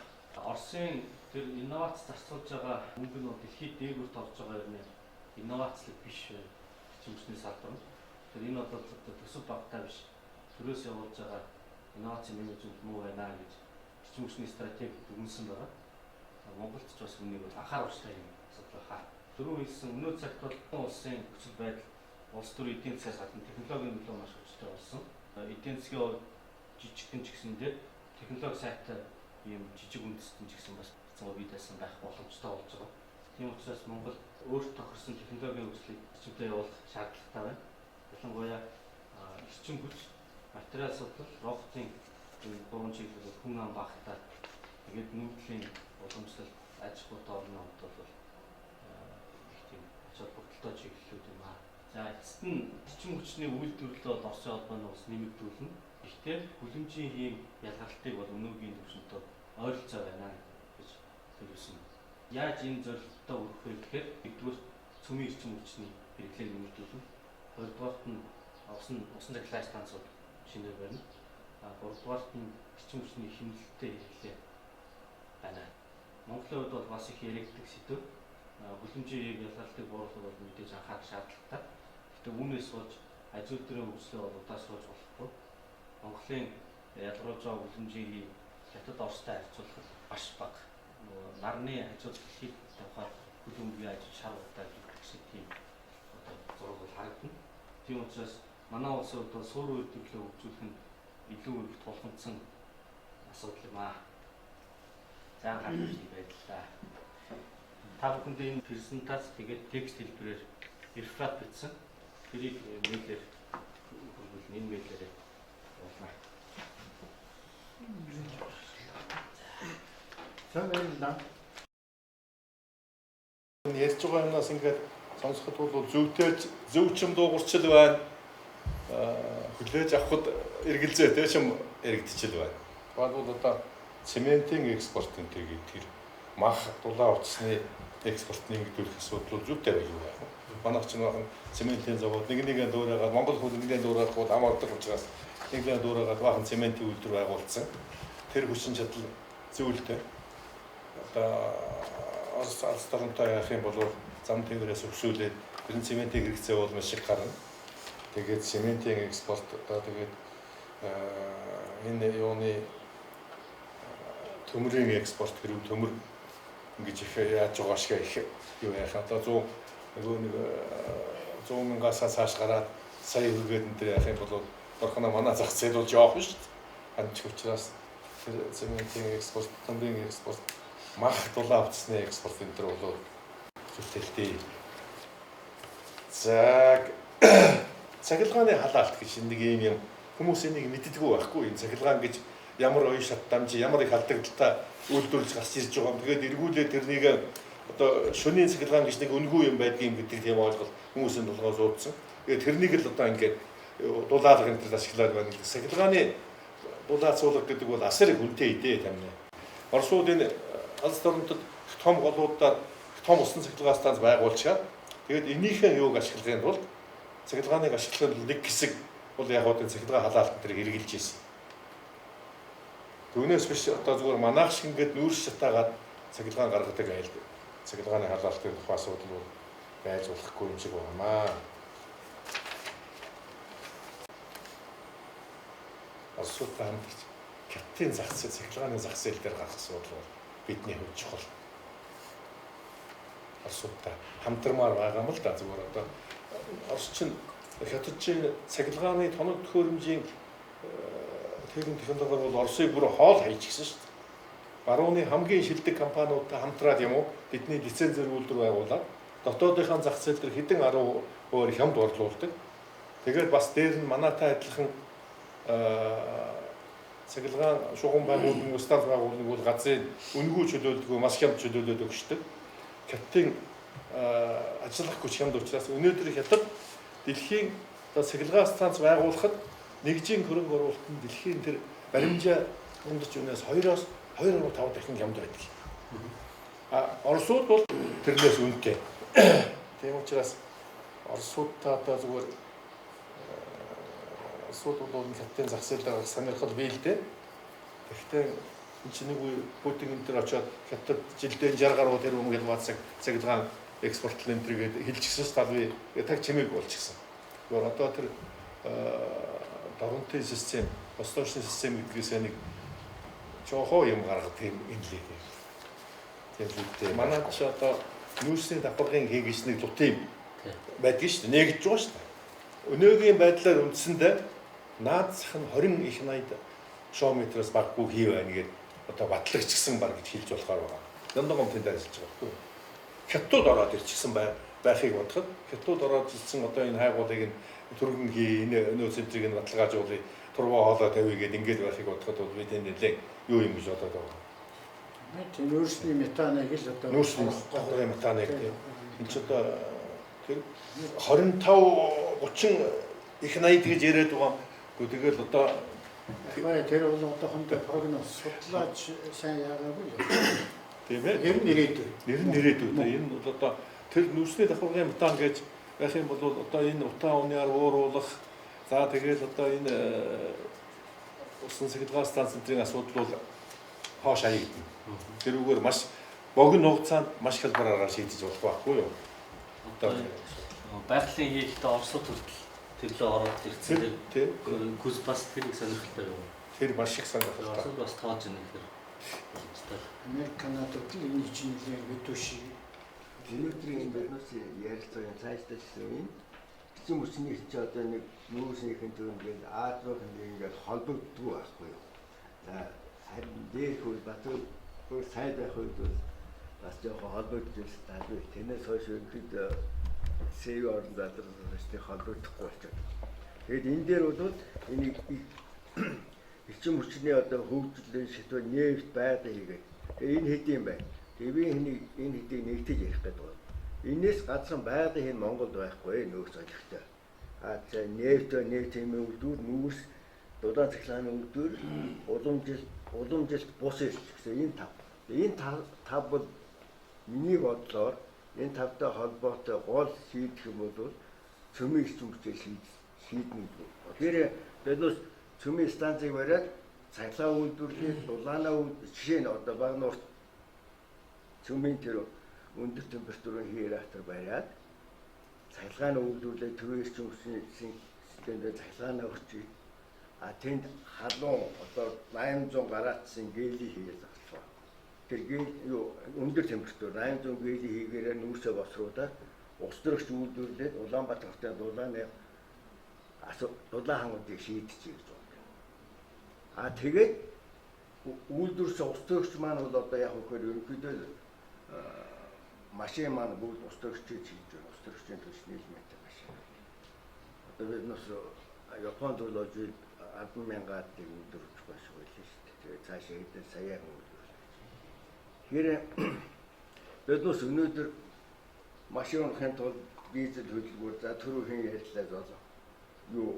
Оросын тэр инновац зарцуулж байгаа мөнгө нь дэлхийд дээгүүрт орж байгаа юм инновацлог биш эрчим хүчний салбар. Тэр энэ бол төсөв багтаа биш. Төрөөс явуулж байгаа инновацийн менежмент муу байна гэж эрчим хүчний стратеги дүгнсэн байгаа. Монголд ч бас үнийг бол анхаарал тавьж юм асуудал хаа. Дөрөв хэлсэн өнөө цагт бол улсын нөхцөл байдал улс төрийн эдийн засгаас гадна технологийн нөлөө маш хүчтэй болсон. Эдийн засгийн хувьд жижигхэн ч гэсэндээ технологи сайтай ийм жижиг үндэстэн ч гэсэн бас бий дайсан байх боломжтой болж байгаа. Тийм учраас Монгол өөрт тохирсон технологийн хөгжлийг чимдээ явуулах шаардлагатай байна. Ялангуяа эрчим хүч, материал судлал, роботын гурван чиглэлээр хүн ам багтаа тэгээд нүүдлийн уламжлалт, аж ахуйн орны хувьд бол их тийм ач холбогдолтой чиглэлүүд юм аа. За эцэст нь эрчим хүчний үйлдвэрлэл бол Оросын холбооны ус нэмэгдүүлнэ. Гэхдээ хүлэмжийн хийм ялгарлтыг бол өнөөгийн төвшөнтэй ойролцоо байна гэж төлөвлөсөн. Яаж энэ зорилттой хүрэх вэ гэхээр нэгдүгээр цөмийн эрчим хүчний хэрэглээг нэмэгдүүлнэ. Хоёрдугаарт нь усан цахилгаан станцууд шинээр барина. Гуравдугаарт нь эрчим хүчний хэмнэлттэй хэрэглээ байна. Монголын хувьд бол бас их яригддаг сэдв. Хүлэмжийн ялгарлтыг бууруулах бол мэдээж анхаарах шаардлагатай. Гэхдээ үүнээс болж аж үйлдвэрийн хөгжлөө бол удаашруулж болохгүй. Монголын ялгаруулж байгаа хүлэмжийг Хятад, Оростой харьцуулахад маш бага. Нарны хажууд дэлхийд тавхаар хүлэмжийн ажил шар удаа гэдэг шиг тийм одоо зураг бол харагдана. Тийм учраас манай улсын хувьд бол суур үйлдвэрлэлээ хөгжүүлэх нь илүү их тулгамдсан асуудал юм аа. За анхаарал тавьж баярлалаа. Та бүхэндээ энэ презентац тэгээд текст хэлбэрээр реферат бичсэн. Тэрийг мэйлээр хөрвүүлнэ. Энэ мэйлээрээ болно. За баярлалаа. Ярьж байгаа юмнаас ингээд сонсоход бол зөвчм дуугарчл байна. Хүлээж авахд эргэлзээ тэшм эргэдчил байна. Тэгвэл одоо цементийн экспортын тэгээд тэр мах дулаан утасны экспортыг нэгдүүлэх асуудал зүйтэй байх юм байна. Манайх ч нэг цементийн завод нэг дуурайгаад Монгол хөл нэгэн дуурайх бол ам ордог учраас нэгэн дуурайгаад бахан цементийн үйлдвэр байгуулсан. Тэр хүчин чадал зүйтэй. Одоо алс тарамтай явах юм бол зам тээврээс өсвөлээд тэр цементийн хэрэгцээ бол маш их гарна. Тэгээд цементийн экспорт одоо тэгээд энэ юуны төмрийн экспорт хэрэг төмөр ингэж их яаж байгаа шиг их юу яах одоо 100 нөгөө нэг 100 мянгаас цааш гараад сая хүргээд энэ төр яах юм бол орхоно манай зах зээл бол жоох шүү дээ. Ханч учраас тэр цементийн экспорт, тамбын экспорт, мах дулаан авцсны экспорт энэ төр бол зүтэлтэй. За цахилгааны халаалт гэж нэг юм хүмүүс энийг мэддэггүй байхгүй. Энэ цахилгаан гэж ямар оюун шат дамжи, ямар их алдагдaltaа үйлдвэрлэж гарч ирж байгаа юм. Тэгээд эргүүлээ тэрнийг одоо шөнийн цахилгаан гэж нэг үнгүй юм байдгийн гэдэг тийм ойлголт хүмүүсийн толгойд зуудсан. Тэгээд тэрнийг л одоо ингээд дулаалга энэ төр ашиглаад байна. Цахилгааны дулаацуулга гэдэг бол асар их үнэтэй идэ тамина. Оросууд энэ алс орнотод том голуудаар том усан цахилгаан станц байгуулчаад тэгээд энийхэн юуг ашиглахын тулд цахилгааныг ашиглахын нэг хэсэг бол яг одоо цахилгаан халаалт дээр хэрэгжилж ирсэн. Түүнээс биш одоо зүгээр манайх шиг ингээд нүүрс шатаагаад цахилгаан гаргадаг айл цахилгааны халаалтын тухай асуудал бол байж болохгүй юм шиг байна. Асуудал хамтарч хятадын зах зээл цахилгааны зах зээл дээр гарах асуудал бол бидний хувьд чухал. Асуудал хамтармаар байгаа юм л да зүгээр одоо Орос чинь хятадчийн цахилгааны тоног төхөөрөмжийн техник технологи бол Оросыг бүр хоол хайж гисэн шүү дээ. Барууны хамгийн шилдэг компаниудтай хамтраад юм уу бидний лиценз зөвлөлдөр байгуулад дотоодынхаа зах зээл дээр хэдэн 10% хямд орлуулдаг. Тэгээд бас дээр нь манайтай адилхан цахилгаан шугам байгууллагын станц байгууллагын бол газрын үнгүй чөлөөлөлгүй маш хямд чөлөөлөлд өгчдөг. Хятадын ажиллах хүч хямд учраас өнөөдөр хятад дэлхийн цахилгаан станц байгуулахад нэгжийн хөрөнгө оруулалтанд дэлхийн тэр баримжаа ундарч өнөөс 2-5 дахин хямд байдаг. Оросууд бол тэрнээс үнэтэй. Тийм учраас Оросуудтай одоо зүгээр Оросууд бол хятадын зах зээл дээр сонирхол бий л дээ. Гэхдээ энэ чинь нэг үе Путин энэ төр очоод хятад жилдээ 60 гаруй тэрбум гэл цахилгаан экспортлын энэ төр хэлчихсэн талбай таг чимээг болчихсон. Гэхдээ одоо тэр дорнотын систем, восточный систем гэдгээс нэг чохоо юм гаргадаг юм инлээ. Тэгээд манайд ч одоо нүүрсний давхаргын хийгч нэг лутын байдаг шүү дээ. Нэгж байгаа шүү дээ. Өнөөгийн байдлаар үндсэндээ наадсах нь 20 их 80 шометроос баггүй хий байна гэдэг одоо батлагчсан баг гэж хэлж болохоор байгаа. Яндагом тэнд ажиллаж байгаа байхгүй. Хятад ороод ирчихсэн байхыг бодоход хятад ороод ирсэн одоо энэ хайгуулыг нь түргэн хий энэ нөө центрийг нь баталгаажуулъя турбаа хоолой тавья гэдэг ингээд байхыг бодоход бол бид энэ нэлээ юу юм гэж бодоод байгаа. Тийм нүүрсний метаныг л одоо нүүрсний метаныг энэ ч одоо тэр 25-30 их 80 гэж яриад байгаа. Тэгэл одоо тэр бол одоохондоо прогноз судлаач сайн яагаагүй. Тийм ээ. Нэр нь ирээдүйд. Энэ бол одоо тэр нүүрсний давхаргын метан гэж байх юм бол одоо энэ утаа униар ууруулах за тэгэл одоо энэ усан цахилгаан станцын асуудал бол хоош хаягдана. Тэрүүгээр маш богино хугацаанд маш хэлбэрээр шийдэж болох байхгүй юу? Одоо байгалийн хийхдээ Оросд хүртэл тэрлээ ороод ирсэн. Күс бас тэр их сонирхолтой юм. Тэр маш их сонирхолтой. Оросд бас тоож байна тэр. Америк, Канадад л энэ чинь нэлээд мэдүүши. Өнөөдрийн биднээс ярилцлагын цаашдаа гэсэн юм. Эцэг мөчний чи одоо нэг нүүрснийхэн төрөнд Аз руу ингээд холбогддог байхгүй юу? За харин дээр хөл батгүй сайн байх үед бас жоохон холбогдож таалгүй. Тэрнээс хойш ихэд сэв орон задрын холбогдохгүй болчиход. Тэгэд энэ дээр бол энийг эцэг мөчний одоо хөгжлийн шатвар нефт байгаад хийгээд энэ хэд юм бэ? Тэвийн энэ хэдийг нэгтэж ярих гэдэг байна. Энээс гадсан байгалийн хэн Монголд байхгүй нөөц ойлгохтой. За нефт хэмээн үйлдвэр нүүрс дулаан цахилгааны үйлдвэр уламжилт бус гэсэн энэ тав бол миний бодлоор энэ тавтай холбоотой гол шийдэх юм бол цөмийн эсвэлтэй шийднэ гэдэг. Тэгэхээр биднээс цөмийн станцыг бариад цахилгаан үйлдвэрлэлийн дулаанаа жишээ нь одоо Багнуурт цөмийн тэр өндөр температурын реактор бариад цахилгааны үйлдвэрлэлийг төвөөс зүгсэн системээр цахилгаанаа өрчий. Тэнд халуун одоо 800 гараадсан гээлий хийгээд авчихсан. тэр юу өндөр температур 800 г хийгээрээ нүүрсээ босруудаад ус төрөгч үйлдвэрлээд Улаанбаатар хотын дулааны дулаан хангуудыг шийдчихье гэж байна. Тэгээд үйлдвэрсэн ус төрөгч маань бол одоо яг хөөр ерөнхийдөө машин маань бүгд ус төрөгчийг хийж байна. Ус төрөгчийн төсний нийлмэтэй машин. Одоо бид нас Японд бол жил 10,000-аад үйлдвэрлэж байна шүү дээ. Тэгээд цаашаа хэдэн саяар үйлдвэрлэж. Тэгэхээр бид нас өнөөдөр машин унахын тулд дизель хөдөлгөөр за түрүүхэн ярьлаа зоо. Юу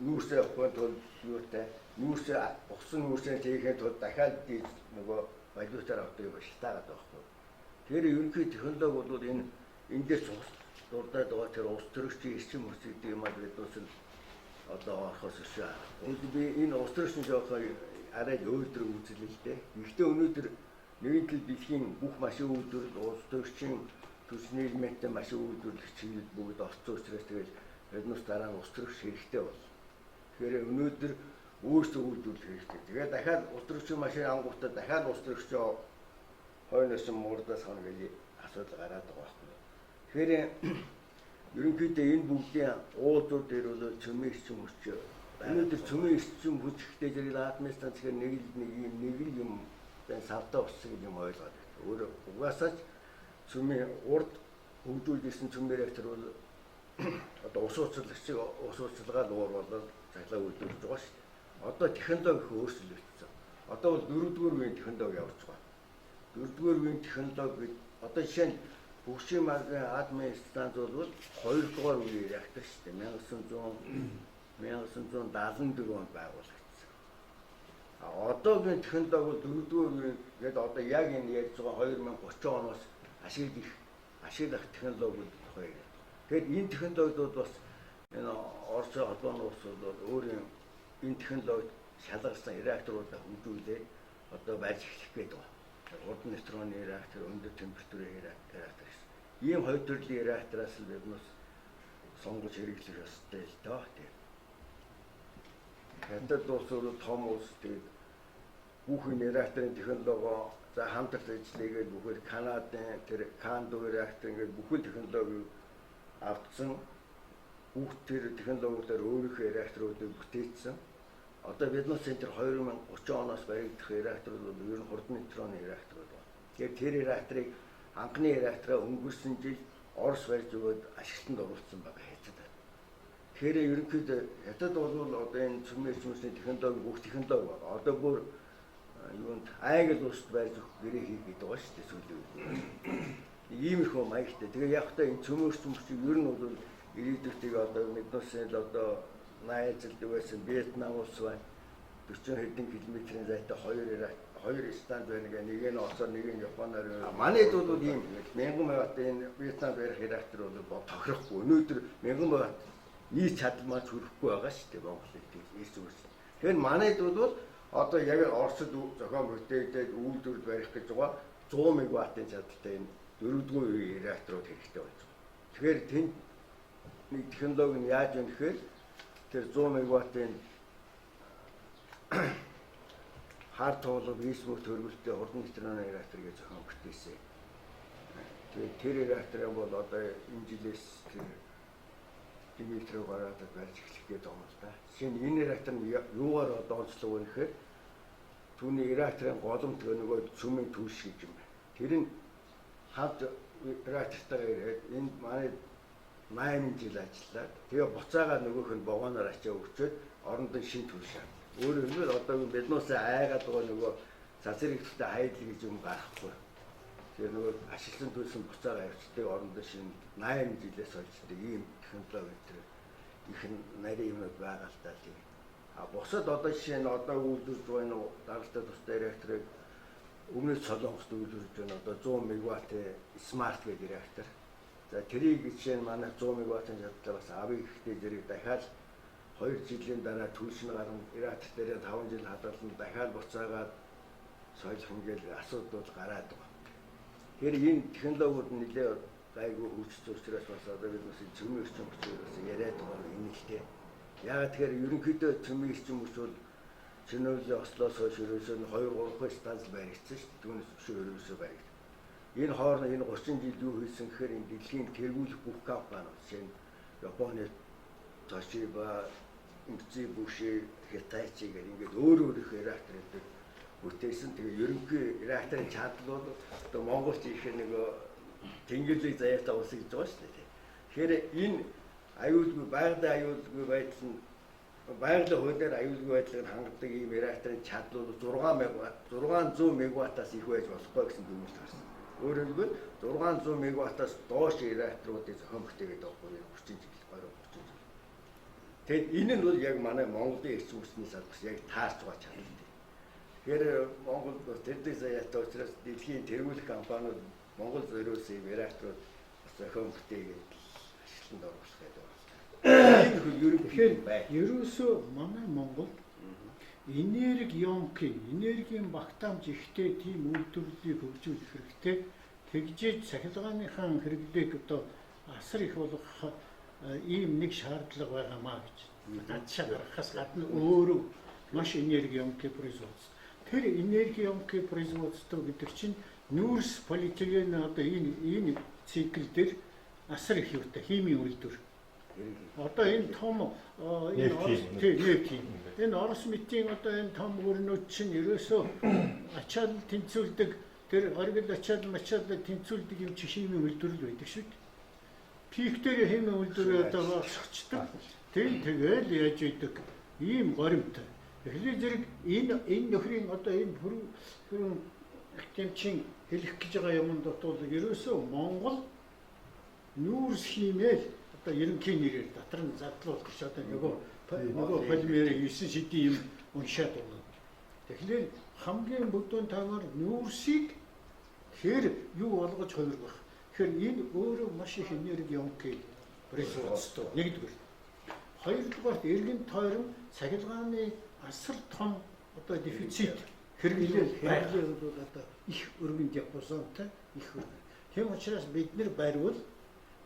нүүрсээ авахын тулд юутай нүүрсээ усан нүүрсээ хийхэд тулд дахиад нөгөө валютаар авдаг юм шилтаагаад байхгүй. Тэр ерөнхий технологи бол энэ дээр дурдаад байгаа тэр ус төрөгчийн эрчим хүч гэдэг юм аа бид бас одоо орохоос шүү. Би энэ ус төрөгчийн жоохон арай өөрөөр үзэл л дээ. Гэхдээ өнөөдөр нэгэн төл дэлхийн бүх машин үйлдвэрлэл ус төрөгчийн төсний нийлмэтэй машин үйлдвэрлэгч чиглэл бүгд орцсон учраас тэгэл биднээс дараа нь ус төрөгч хэрэгтэй бол. Тэгэхээр өнөөдөр өөрсдөө үйлдвэрлэх хэрэгтэй. Тэгээд дахиад ус төрөгчийн машин ангуутаа дахиад ус төрөгчөө хойноос муурдаас хана гэж асуудал гараад байгаа байхгүй. Тэгэхээр ерөнхийдөө энэ бүгдийн уулзууд дээр бол цөмийн эрчим хүч. Өнөөдөр цөмийн эрчим хүч ихтэй зэрэг наадмын станц гэх нэг л юм байн савтаа уссан юм ойлгоод байна. Өөр угаасаач цөмийн урд хөгжүүлж ирсэн цөмийн реактор бол одоо ус ууцлагчийг ус ууцлагаа уур болоод цахилгаан үйлдвэрлэж байгаа шүү дээ. Одоо технологи их өөрчлөгдсөн. Одоо бол 4-р үеийн технологи явж байгаа. 4-р үеийн технологи одоо жишээ нь Бүгшийн маргын атомын станц бол 2-р үеийн реактор шүү дээ. 1974 онд байгуулагдсан. Одоогийн технологи бол 4-р үеийн гээд одоо яг энэ ярьж байгаа 2030 оноос ашиглах технологи хоёр. Тэгэд энэ технологиуд бас энэ Орос холбооны улс бол өөрийн энэ технологид шалгарсан реакторуудаа хөгжүүлээд одоо барьж эхлэх гээд байгаа. Урд нейтроны реактор, өндөр температурын реактор гэсэн. Ийм хоёр төрлийн реактораас л биднээс сонгож хэрэглэх ёстой л доо тийм. Хятад улс бол том улс тэгээд бүх энэ реакторын технологи за хамтарч ажиллагээд бүхэл Канадын тэр Кандо реактор ингээд бүхэл технологи автсан. Бүх тэр технологиудаар өөрийнхөө реакторуудыг бүтээсэн. Одоо биднээс энэ 2030 оноос баригдах реактор бол ер нь хурд нейтроны реакторууд байна. Тэгэхээр тэр реакторыг анхны реактораа өнгөрсөн жил Орос барьж өгөөд ашиглалтанд оруулсан байгаа хятад. Тэгэхээр ерөнхийдөө хятад бол одоо энэ цөмийн эрчим хүчний технологи бүх технологи байна. Одоо бүр юунд Англи улсад барьж өгөх гэрээ хийх гэдэг байгаа шүү дээ сүүлийн үед. Иймэрхүү маягтай. Тэгээ яг та энэ цөмийн эрчим хүчийг ер нь бол ирээдүйдээ одоо мэднэсэл одоо 80 жилд байсан Вьетнам улс байна. 40 хэдэн километрийн зайтай хоёр станц байна гэх нэг нь Оросоор нэг нь Японоор. Манайд бол ийм 1000 мегаватт энэ Вьетнам барих реактор бол тохирохгүй. Өнөөдөр 1000 мегаватт нийт чадмаач хүрэхгүй байгаа шүү дээ Монголд ирж үүссэн. Тэгэхээр манайд бол одоо яг Оросд зохион бүтээгээд үйлдвэрлэл барих гэж байгаа 100 мегаваттын чадaltaй энэ 4-р үеийн реакторууд хэрэгтэй болж байгаа. Тэгэхээр тэнд нэг технологи нь яаж юм гэхээр тэр 100 мегаваттын хар туулга висмөг төрөлтэй хурдан нейтроны реактор гэж зохион бүтээсэн. Тэгээд тэр реактор бол одоо энэ жилээс тэр Димитрий гараад барьж эхлэх гээд байгаа юм л да. Жишээ нь энэ реактор нь юугаар одоо онцлог вэ гэхээр түүний реакторын голомт нөгөө цөмийн түүш гэж юм байна. Тэр нь хавд реактортойгоо ирээд энэ манай 8 жил ажиллаад тэгээ буцаагаа нөгөөх нь богоноор ачаа өгчөөд оронд нь шин түүш шаа. Өөрөөр хэлбэл одоо биднээс айгаад байгаа нөгөө цацраг ихтэй хайдл гэж юм гарахгүй. Тэгээ нөгөө ашигласан төлсөн буцаагаа явуулдаг оронд нь шин 8 жилээс олждаг ийм технологи төр их нарийн юм байгаа л таа тийм. Бусад одоо жишээ нь одоо үйлдвэрлэж байгаа нь даралтай тустай реакторыг өмнөд Солонгост үйлдвэрлэж байна. Одоо 100 мегаваттын смарт гэдэг реактор. За тэрийг жишээ нь манай 100 мегаваттын чадлаа бас авъя гэхдээ зэрэг дахиад 2 жилийн дараа түлшин гарна реактор дээр 5 жил хадгалсан дахиад буцаагаад соёлох ингээл асуудал гараад байгаа. Тэгэхээр энэ технологиуд нэлээ гайгүй хөгжиж учраас бас одоо бид бас цөмийн эрчим хүчээр бас яриад байгаа юм инээлтэй. Яагаад тэгэхээр ерөнхийдөө цөмийн эрчим хүч бол Чинүүлийн Ослоос хойш ерөөсөө 2-3 станц баригдсан шүү дээ. Түүнээс биш ерөөсөө баригд. Энэ хооронд энэ 30 жил юу хийсэн гэхээр энэ дэлхийн тэргүүлэх бүх компаниуд жишээ нь Японы Toshiba, Mitsubishi, Hitachi гэх ингээд өөр реакторыг бүтээсэн. Тэгээ ерөнхий реакторын чадал бол одоо Монголч их нөгөө тэнгэрлэг заяатаа улс гэж байгаа шүү дээ. Тэгэхээр энэ аюулгүй байгалийн аюулгүй байдал нь байгалийн хуулиар аюулгүй байдлыг хангадаг ийм реакторын чадал бол 600 мегаваттаас их байж болохгүй гэсэн дүгнэлт гарсан. Өөрөөр хэлбэл 600 мегаваттаас доош реакторуудыг зохион бүтээгээд байгаа юм 30 жил. Тэгэд энэ нь бол яг манай Монголын эрчим хүчний салбарт яг таарч байгаа чадал. Тэгэхээр Монгол тэрдээ заяатай учраас дэлхийн тэргүүлэх компаниуд Монгол зориулсан реакторууд зохион бүтээгээд ашиглалтанд оруулах гэдэг байна. Энэ ерөнхийдөө бай. Ерөөсөө манай Монгол энергийн багтаамж ихтэй тийм үйлдвэрлэлийг хөгжүүлэх хэрэгтэй. Тэгжээж цахилгааныхаа хэрэглээг одоо асар их болгох ийм нэг шаардлага байгаамаа гэж. Гадшаа гаргахаас гадна өөрөө маш энергиемкий производство. Тэр энергиемкий производство гэдэг чинь нүүрс полиэтилен одоо энэ цикл дээр асар их юутай химийн үйлдвэр. Одоо энэ том энэ Орос мэтийн одоо энэ том өрнүүд чинь ерөөсөө ачаал тэнцвэрдэг тэр оргил ачаал тэнцвэрдэг юм чи химийн үйлдвэр л байдаг шүү дээ. Пик дээр хэмээн үйлдвэр одоо багсчдаг. Тэгэл яаж идэг ийм горимтой. Тэгэхээр зэрэг энэ нөхрийн одоо энэ бүрэн хэмжин хэлэх гэж байгаа юмд бол ерөөсөө Монгол нүүрс химээл одоо ерөнхий нэрээр дотор нь задлуулах гэж одоо нөгөө полимерийг 9 шидийн юм уншаад байна. Тэгэхээр хамгийн бүдүүн таваар нүүрсийг хэр юу болгож хувиргах. Тэгэхээр энэ өөрөө маш их энергиемкий производство. Нэгдүгээр. Хоёрдугаар эргэн тойрон цахилгааны асар том одоо дефицит хэрэглээл бол одоо их өргөнд явуулсантай их өргөн. Тийм учраас бид нэр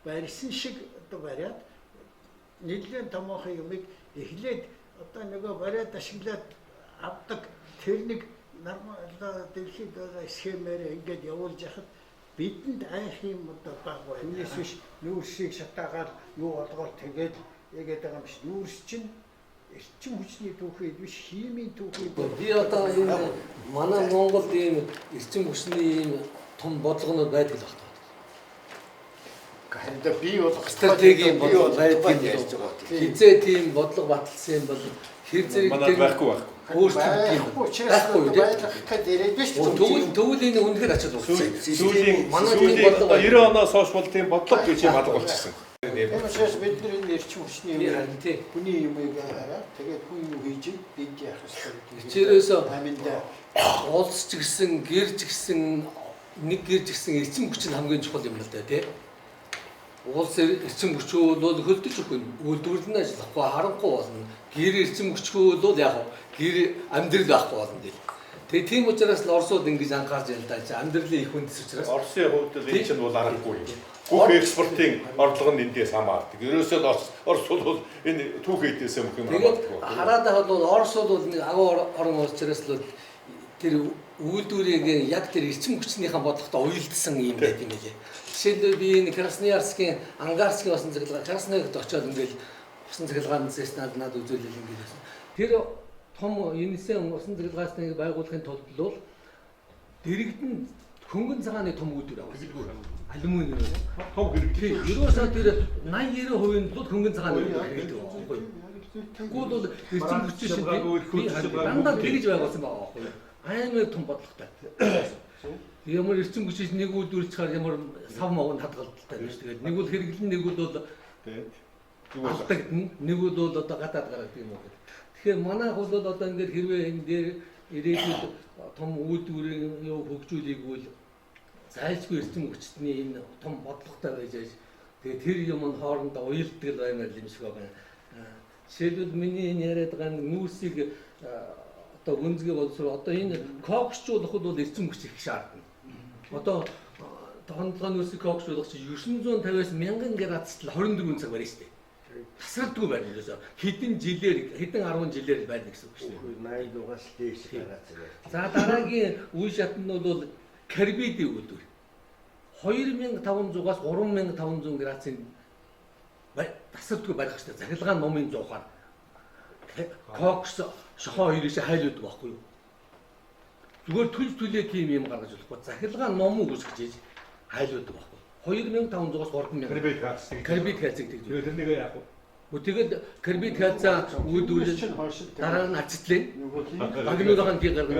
барьсан шиг одоо бариад нэлийн томоохон юмыг эхлээд одоо нөгөө бариад ашиглаад авдаг тэр нэг нормал дэлхийд байгаа схемээр ингээд явуулж яхад бидэнд айх юм одоо баг байна. Түүнээс биш нүүрсийг шатаагаар юу болгоод тэгээд ягээд байгаа юм биш. Нүүрс чинь эрчим хүчний түүхийд биш химийн түүхийд. Би одоо энэ манай Монголд ийм эрчим хүчний ийм том бодлогонууд байдаг л байна. Харин би бол стратегийн бодлого байдаг ярьж байгаа. Хизээ тийм бодлого баталсан юм бол хэр зэрэг манайд байхгүй. Өөрчлөлт төвөлийн үнэхээр ачаал болсон. Сүүлийн 90 оноос хойш бол тийм бодлого гэж юм алга болчихсон. Энэ учраас бид нар энэ эрчим хүчний хүний юмыг хараад тэгээд хүн юу хийж бид яах ёстой. Хичээрээсөө улс ч гэсэн гэр ч гэсэн нэг гэр ч гэсэн эрчим хүч нь хамгийн чухал юм л да тий. Улс эрчим хүчөө бол хөлдөж өгөх нь үйлдвэрлэн ажиллахгүй харанхуй болно. Гэр эрчим хүчөө бол яг гэр амьдрал байхгүй болно гэл. Тэгээ тийм учраас л Оросууд ингэж анхаарч байна л да. Амьдралын их үндэс учраас Оросын хувьд л энэ чинь бол аргагүй юм. Бүх экспортын орлого нь эндээс хамаардаг. Ерөөсөө Орос бол энэ түүх эдээс юм юм хамаардаг. Хараад бол Оросууд бол нэг агуу орон учраас л тэр үйлдвэрийг яг тэр эрчим хүчнийхэн бодлоготой уялдсан юм байт юм лээ. Жишээлбэл би энэ Красноярскийн Ангарскийн усан цахилгаан Красноярт очиод ингээл усан цахилгаан зэснад над үзүүлэл ингээд байсан. Тэр том Енисен усан цахилгааныг байгуулахын тулд бол дэрэгдэн хөнгөн цагааны том үйлдвэр авсан. Алюминий том хэрэглээ. Ерөөсөө тэр 80-90% нь бол хөнгөн цагааны үйлдвэр хийдэг байхгүй юу? Тэгвэл бол эрчим хүч шиг дандаа тэгж байгуулсан байгаа байхгүй юу? Аймаг том бодлоготой. Ямар эрчим хүчээс нэг үйлдвэрлэж чаар ямар сав мовонд хадгалтай байна шүү. Тэгээд нэг бол хэрэглэн нэг бол алдагдана, нэг бол одоо гадаад гаргадаг юм уу. Тэгэхээр манай хөл бол одоо ингээд хэрвээ энэ дээр ирээдүйд том үйлдвэрийн юу хөгжүүлээгүүл зайлшгүй эрчим хүчний энэ том бодлоготой байж тэгээд тэр юм нь хоорондоо уялддаг л баймаар юм шиг байна. Жишээлбэл миний энэ яриад байгаа нүүрсийг одоо гүнзгий боловсрол одоо энэ коксчуулахад бол эрчим хүч их шаардна. Одоо тохиолдгоо нүүрсийг коксчуулах чинь 950-аас 1000 градусд 24 цаг барьж штэ. тасралтгүй байна гэсэн. Хэдэн 10 жилээр байна гэсэн үг шүү дээ. 80 дугаас дээш гараад зэрэг. За дараагийн үе шат нь бол карбидийн үйлдвэр. 2500-аас 3500 градусын тасралтгүй барих хэрэгтэй. Захиргааны номын зуухаар кокс шохоо хоёрыг хайлуулдаг байхгүй юу? Зүгээр төлөө тийм юм гаргаж болохгүй. Захиргааны ном үүсгэж ийж хайлуулдаг байхгүй. 2500-аас 3000 карбид хязыг тэгж. тэрнийг яах вэ? Тэгээд карбид хязаа үйлдвэр дараа нь ацтлаа. Багнуудын тий гаргаж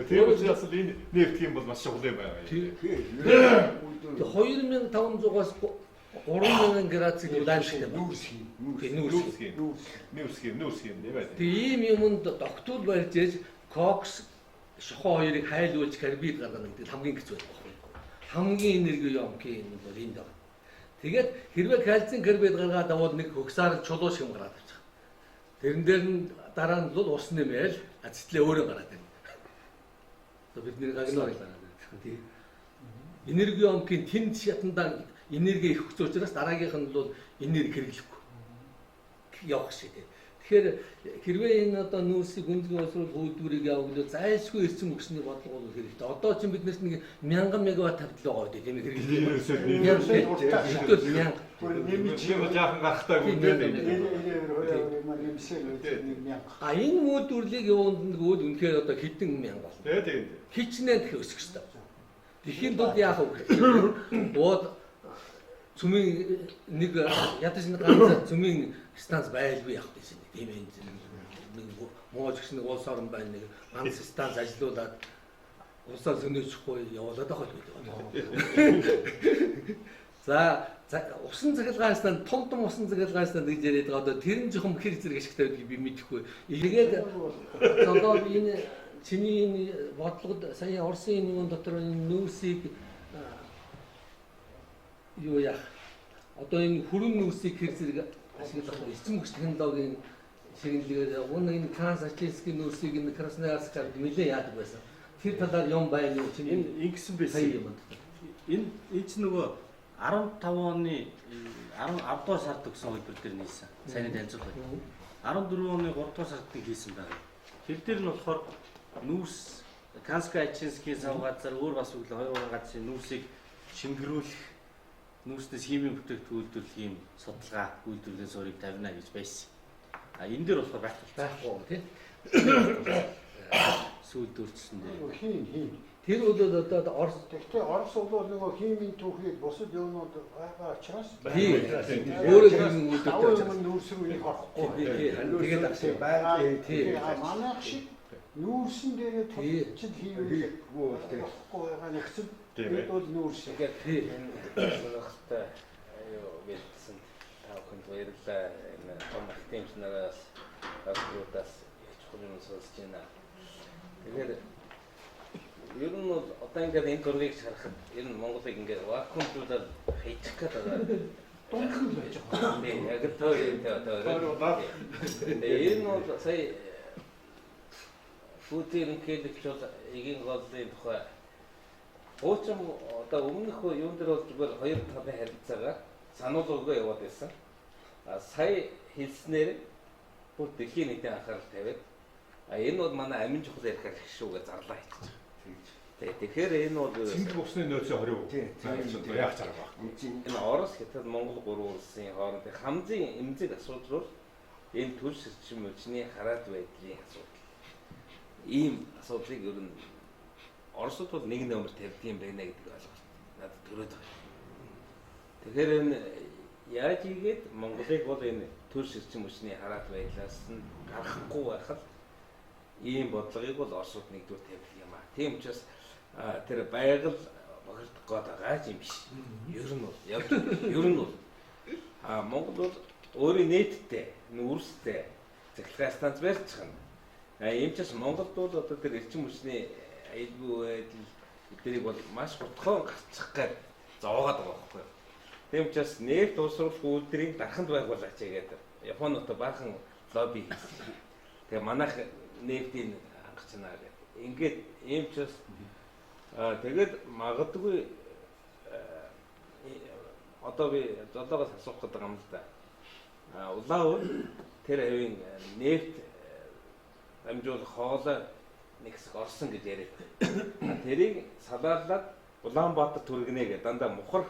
Тэр учраас л энэ нефт юм бол маш чухал юм байна. 2500-аас 3000 градусыг улааншдаг. Нүүрсхийн тийм ээ. Тэгээ ийм юмд доктор барьж ээж кокс шохоо хоёрыг хайлуулж карбид гаргана гэдэг хамгийн хэцүү байхгүй. Хамгийн энерги ёмкий юм бол энд байна. Тэгээд хэрвээ кальцийн карбид гаргаад аваад нэг хөгсаар чулуу шиг гараад авчих. Тэрэн дээр нь дараа нь бол ус нэмэл ацтлаа өөрөө гараад байна. Бидний гагнаар гараад байна. Тийм. Энерги ёмкийн тэнд шатандаа энерги их хүч учраас дараагийнх нь бол энерги хэрэглэхгүй явах шиг тийм. Тэгэхээр хэрвээ энэ одоо нүүрсийг гүнзгий боловсруул үйлдвэрийг явуулаад зайлшгүй эрчим хүчний бодлого бол хэрэгтэй. Одоо чинь биднээс нэг 1000 мегаватт тавьдлаа гэдэг тийм хэрэглээ. Нэмж жаахан гарахтаа гүнтэй. Энэ үйлдвэрлэлийг явуулдаг үйл үнэхээр одоо хэдэн мянга болно. Тийм. Хичнээн их өсөх ёстой. Тэгэхэд бол яах вэ? Бод цүмийн нэг ядаж нэг ганц цүмийн станц байлгүй явах гэсэн тийм ээ. Моож гэсэн нэг улс орн байна нэг ганц станц ажиллуулад улсаа зөнөөчихгүй явуулаад байгаа л. За усан цахилгаан станц том усан цахилгаан станц гэж яриад байгаа. Одоо тэр нь жоохон хэр зэрэг ашигтай байдгийг би мэдэхгүй. Тэгээд одоо энэ чиний энэ бодлогод сая Орсын нэгэн дотор энэ нүүрсийг юу яах? Одоо энэ хүрэн нүүрсийг хэр зэрэг ашиглах эрчим хүч технологийн ширнэлээр энэ трансатлантикийн нүүрсийг энэ Красноярскад нэлээд яадаг байсан. Тэр талаар юм байна уу? Энэ ингэсэн байсан. Энэ ч нөгөө 15 оны 10 дугаар сард өгсөн хөлбөр дээр нийсэн. Сайн танилцуулах бай. 14 оны 3 дугаар сард хийсэн байна. Тэр дээр нь болохоор нүүрс Канска Ачинскийн сав газар өөр бас үглээ 2 газрын нүүрсийг шингэрүүлэх нүүрснээс химийн бүтээгдэхүүн үйлдвэрлэх юм судалгаа үйлдвэрлэлийн суурийг тавина гэж байсан. Энэ дээр болохоор байхгүй тийм. Сүүл дүүрчсэн дээ. Хийн. Тэр бол одоо Орос Тэгтээ Орос бол нөгөө химийн түүхийг бусад юмнууд байгаа учраас өөрөө химийн үйлдвэрлэж нүүрс рүү их орохгүй. Тэгээд агшаа байгаад тийм. Манайх шиг нүүрсэн дээрээ тулчид хийвэхгүй байгаа нэгсэн. Тэгээд бол нүүрс. тийм. Сонирхолтой юу бэлдсэн та бүхэнд баярлалаа. Энэ том ахтемч нараас асуултаас их чухал юм сонсож байна. Тэгэхээр ер нь бол одоо ингээд энэ зургийг харахад ер нь Монголыг ингээд вакуумжуулаад хийчих гээд байгаа. Дунхан л байж байгаа. Тийм яг тэр ер нь бол сая Путин хэлж бол эгийн голлын тухай уучин одоо өмнөх юун дээр бол зүгээр хоёр талын харилцаагаа сануулгаагаа яваад байсан. Сая хэлснээр бүр дэлхийн нийтийн анхаарал тавиад энэ бол манай амин чухал ярих гэх шүүгээ зарлаа хийчих. Тэгэхээр энэ бол Цэнгэл усны нөөцийн 20% яах чарга байна. Энэ Орос, Хятад, Монгол гурван улсын хоорондын хамзын эмзэг асуудал бол энэ төрш эрчим хүчний хараат байдлын асуудал. Ийм асуудлыг ер нь Оросд бол нэг номер тавьдсан байна гэдэг ойлголт надад төрөөд байна. Тэгэхээр энэ яаж ийгээд Монголыг бол энэ төрш эрчим хүчний хараат байдлаас нь гаргахгүй байхад ийм бодлогыг бол Оросд нэгдүгээр тавих юм аа. Тийм учраас тэр байгаль бохирдох гээд байгаа юм биш. Ер нь бол Монгол бол өөрийн нэттэй, нүүрстэй цахилгаан станц барьж байгаа. Ийм ч бас Монголд бол одоо тэр эрчим хүчний аюулгүй байдал эднийг бол маш хурдхан гарчих гээд зовоогоод байгаа байхгүй юу. Тийм учраас нефть уусруулах үйлдвэрийг дарханд байгуулаач гэдэг Японууд баахан лобби хийсэн. Тэгээ манайх нефтийг хангах чанаа гэдэг. Ингээд ийм ч бас тэгээд магадгүй одоо би золоогоос асуух гэдэг юм л да. Улаан тэр хавийн нефт дамжуулах хоолой нэг хэсэг орсон гэж яриад байна. Тэрийг салаалаад Улаанбаатар түргэнэ гэдэг дандаа мухар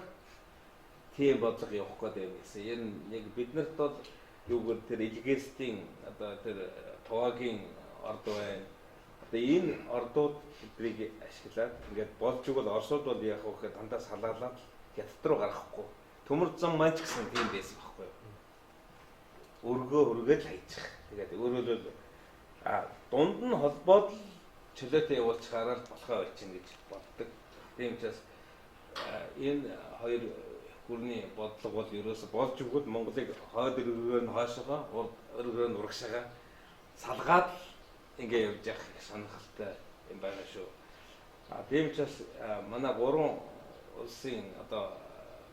тийм бодлого явах гээд байна гэсэн. Ер нь яг биднэрт бол юугээр тэр илгээстийн одоо тэр товаагийн орд байна. Одоо энэ ордууд биднийг ашиглаад ингээд болж игэл Оросууд бол яг хөөхөд дандаа салаалаад хятад руу гарахгүй. Төмөр зам маань ч гэсэн тийм байсан байхгүй юу? Өргөө өргөөл хайчих. Тэгээд өөрөөр дунд нь холбоод чөлөөтэй явуулчихаараа болохоо байчин гэж боддог. Тийм учраас энэ хоёр гүрний бодлого бол ерөөсө болж өгөхөд Монголыг хойд өргөөр нь хойшоогоо, урд өргөөр нь урагшаага салгаад ингээ явж явах сонирхолтой юм байна шүү. Тийм учраас манай гурван улсын одоо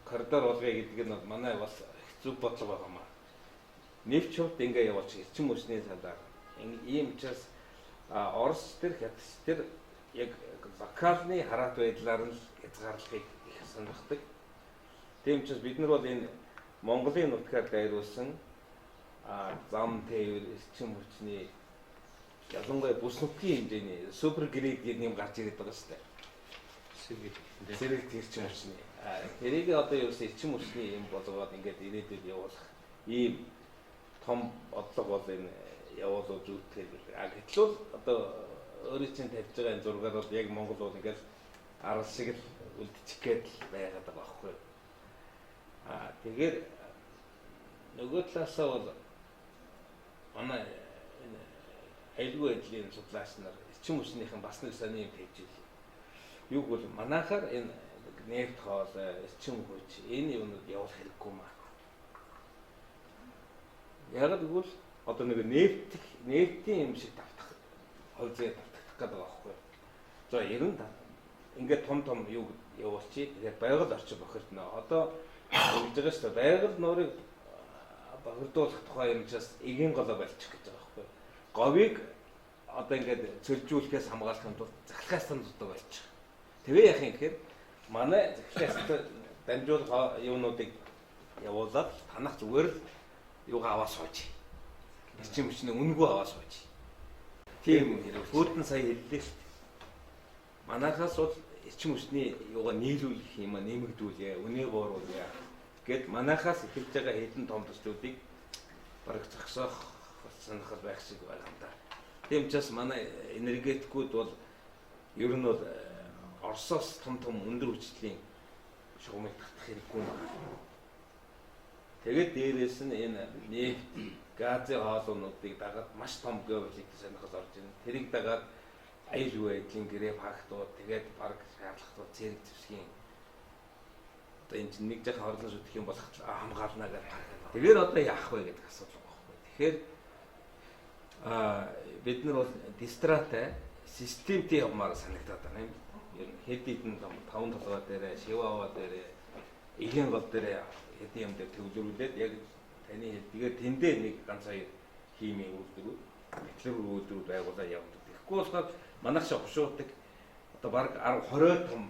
коридор болгоё гэдэг нь манай бас хэцүү бодлого байгаа маа. Нефт хувьд ингээ явуулчих эрчим хүчний салаар ийм учраас Орос төр Хятад төр яг локальны хараат байдлаар нь хязгаарлахыг их сонирхдаг. Тийм учраас бид нар бол энэ Монголын нутгаар дайруулсан зам тээвэр эрчим хүчний ялангуяа бүс нутгийн хэмжээний супер грейд гэдэг юм гарч ирээд байгаа шүү дээ. Зэрэг эрчим хүчний. Тэрийг одоо ерөөс эрчим хүчний юм болгоод ингээд ирээдүйд явуулах ийм том бодлого бол энэ явуулж үүтгэл. Гэтэл одоо өөрийн чинь тавьж байгаа энэ зургаар бол яг Монгол бол ингээд арал шиг л үлдчих гээд л байгаад байгаа байхгүй юу. Тэгэхээр нөгөө талаасаа бол манай аюулгүй байдлын судлаач нар эрчим хүчнийхэн бас нэг сони юм тавьж ирлээ. Юуг бол манайхаар энэ нефт хоолой, эрчим хүч энэ юмуд явуулах хэрэггүй маа. Яг тэгвэл одоо нэг нефтийн юм шиг давтах хойзээ давтах гэдэг байгаа байхгүй юу. За 90 ингээд том юу явуулчих. Тэгэхээр байгаль орчин бохирдно. Одоо ингэж байгаа шүү дээ. Байгаль нуурыг бохирдуулах тухай юм чаас эгийн голоо болчих гэж байгаа байхгүй юу. Говийг одоо ингээд цөлжүүлэхээс хамгаалах юм бол захлагаас танддаг болчих. Тэгээ яах юм гэхээр манай захлагаас дамжуулах юмнуудыг явуулаад танах зүгээр л юугаа аваа сууж. Эрчим хүчний үнэгүй аваа сууж. Тийм хэрэг. Фүүдэн сая хэллээ шүү дээ. Манайхаас бол эрчим хүчний юугаа нийлүүлэх юм а нэмэгдүүлээ, үнэ бууруулъя гэд манайхаас эхэлж байгаа хэдэн том төслүүдийг бараг зогсоох сонирхол байх шиг байна да. Тийм учраас манай энергетикүүд бол ер нь бол Оросоос том өндөр хүчлийн шугамыг татах хэрэггүй байна. Тэгээд дээрээс нь энэ нефт, газын хоолойнуудыг дагаад маш том геополитик сонирхол орж ирнэ. Тэрийг дагаад аюулгүй байдлын гэрээ фактууд тэгээд баг шаардлагатай зэрэг зэвсгийн одоо энэ чинь нэг жах хорлон шүтэх юм болох хамгаална гэдэг. Тэгээд одоо яах вэ гэдэг асуудал байгаа байхгүй. Тэгэхээр бид нар бол дистратай системтэй явмаар санагдаад байна юм. Хэд хэдэн том 5 толгой дээр, шиваава дээр, эгийн гол дээр хэдийн юм дээр төвлөрүүлээд яг таны тэгээд тэндээ нэг ганц хоёр химийн үйлдвэрүүд, металлурги үйлдвэрүүд байгуулаад явдаг. Тэгэхгүй болохоор манайх шиг хушуудаг одоо баг 10-20 том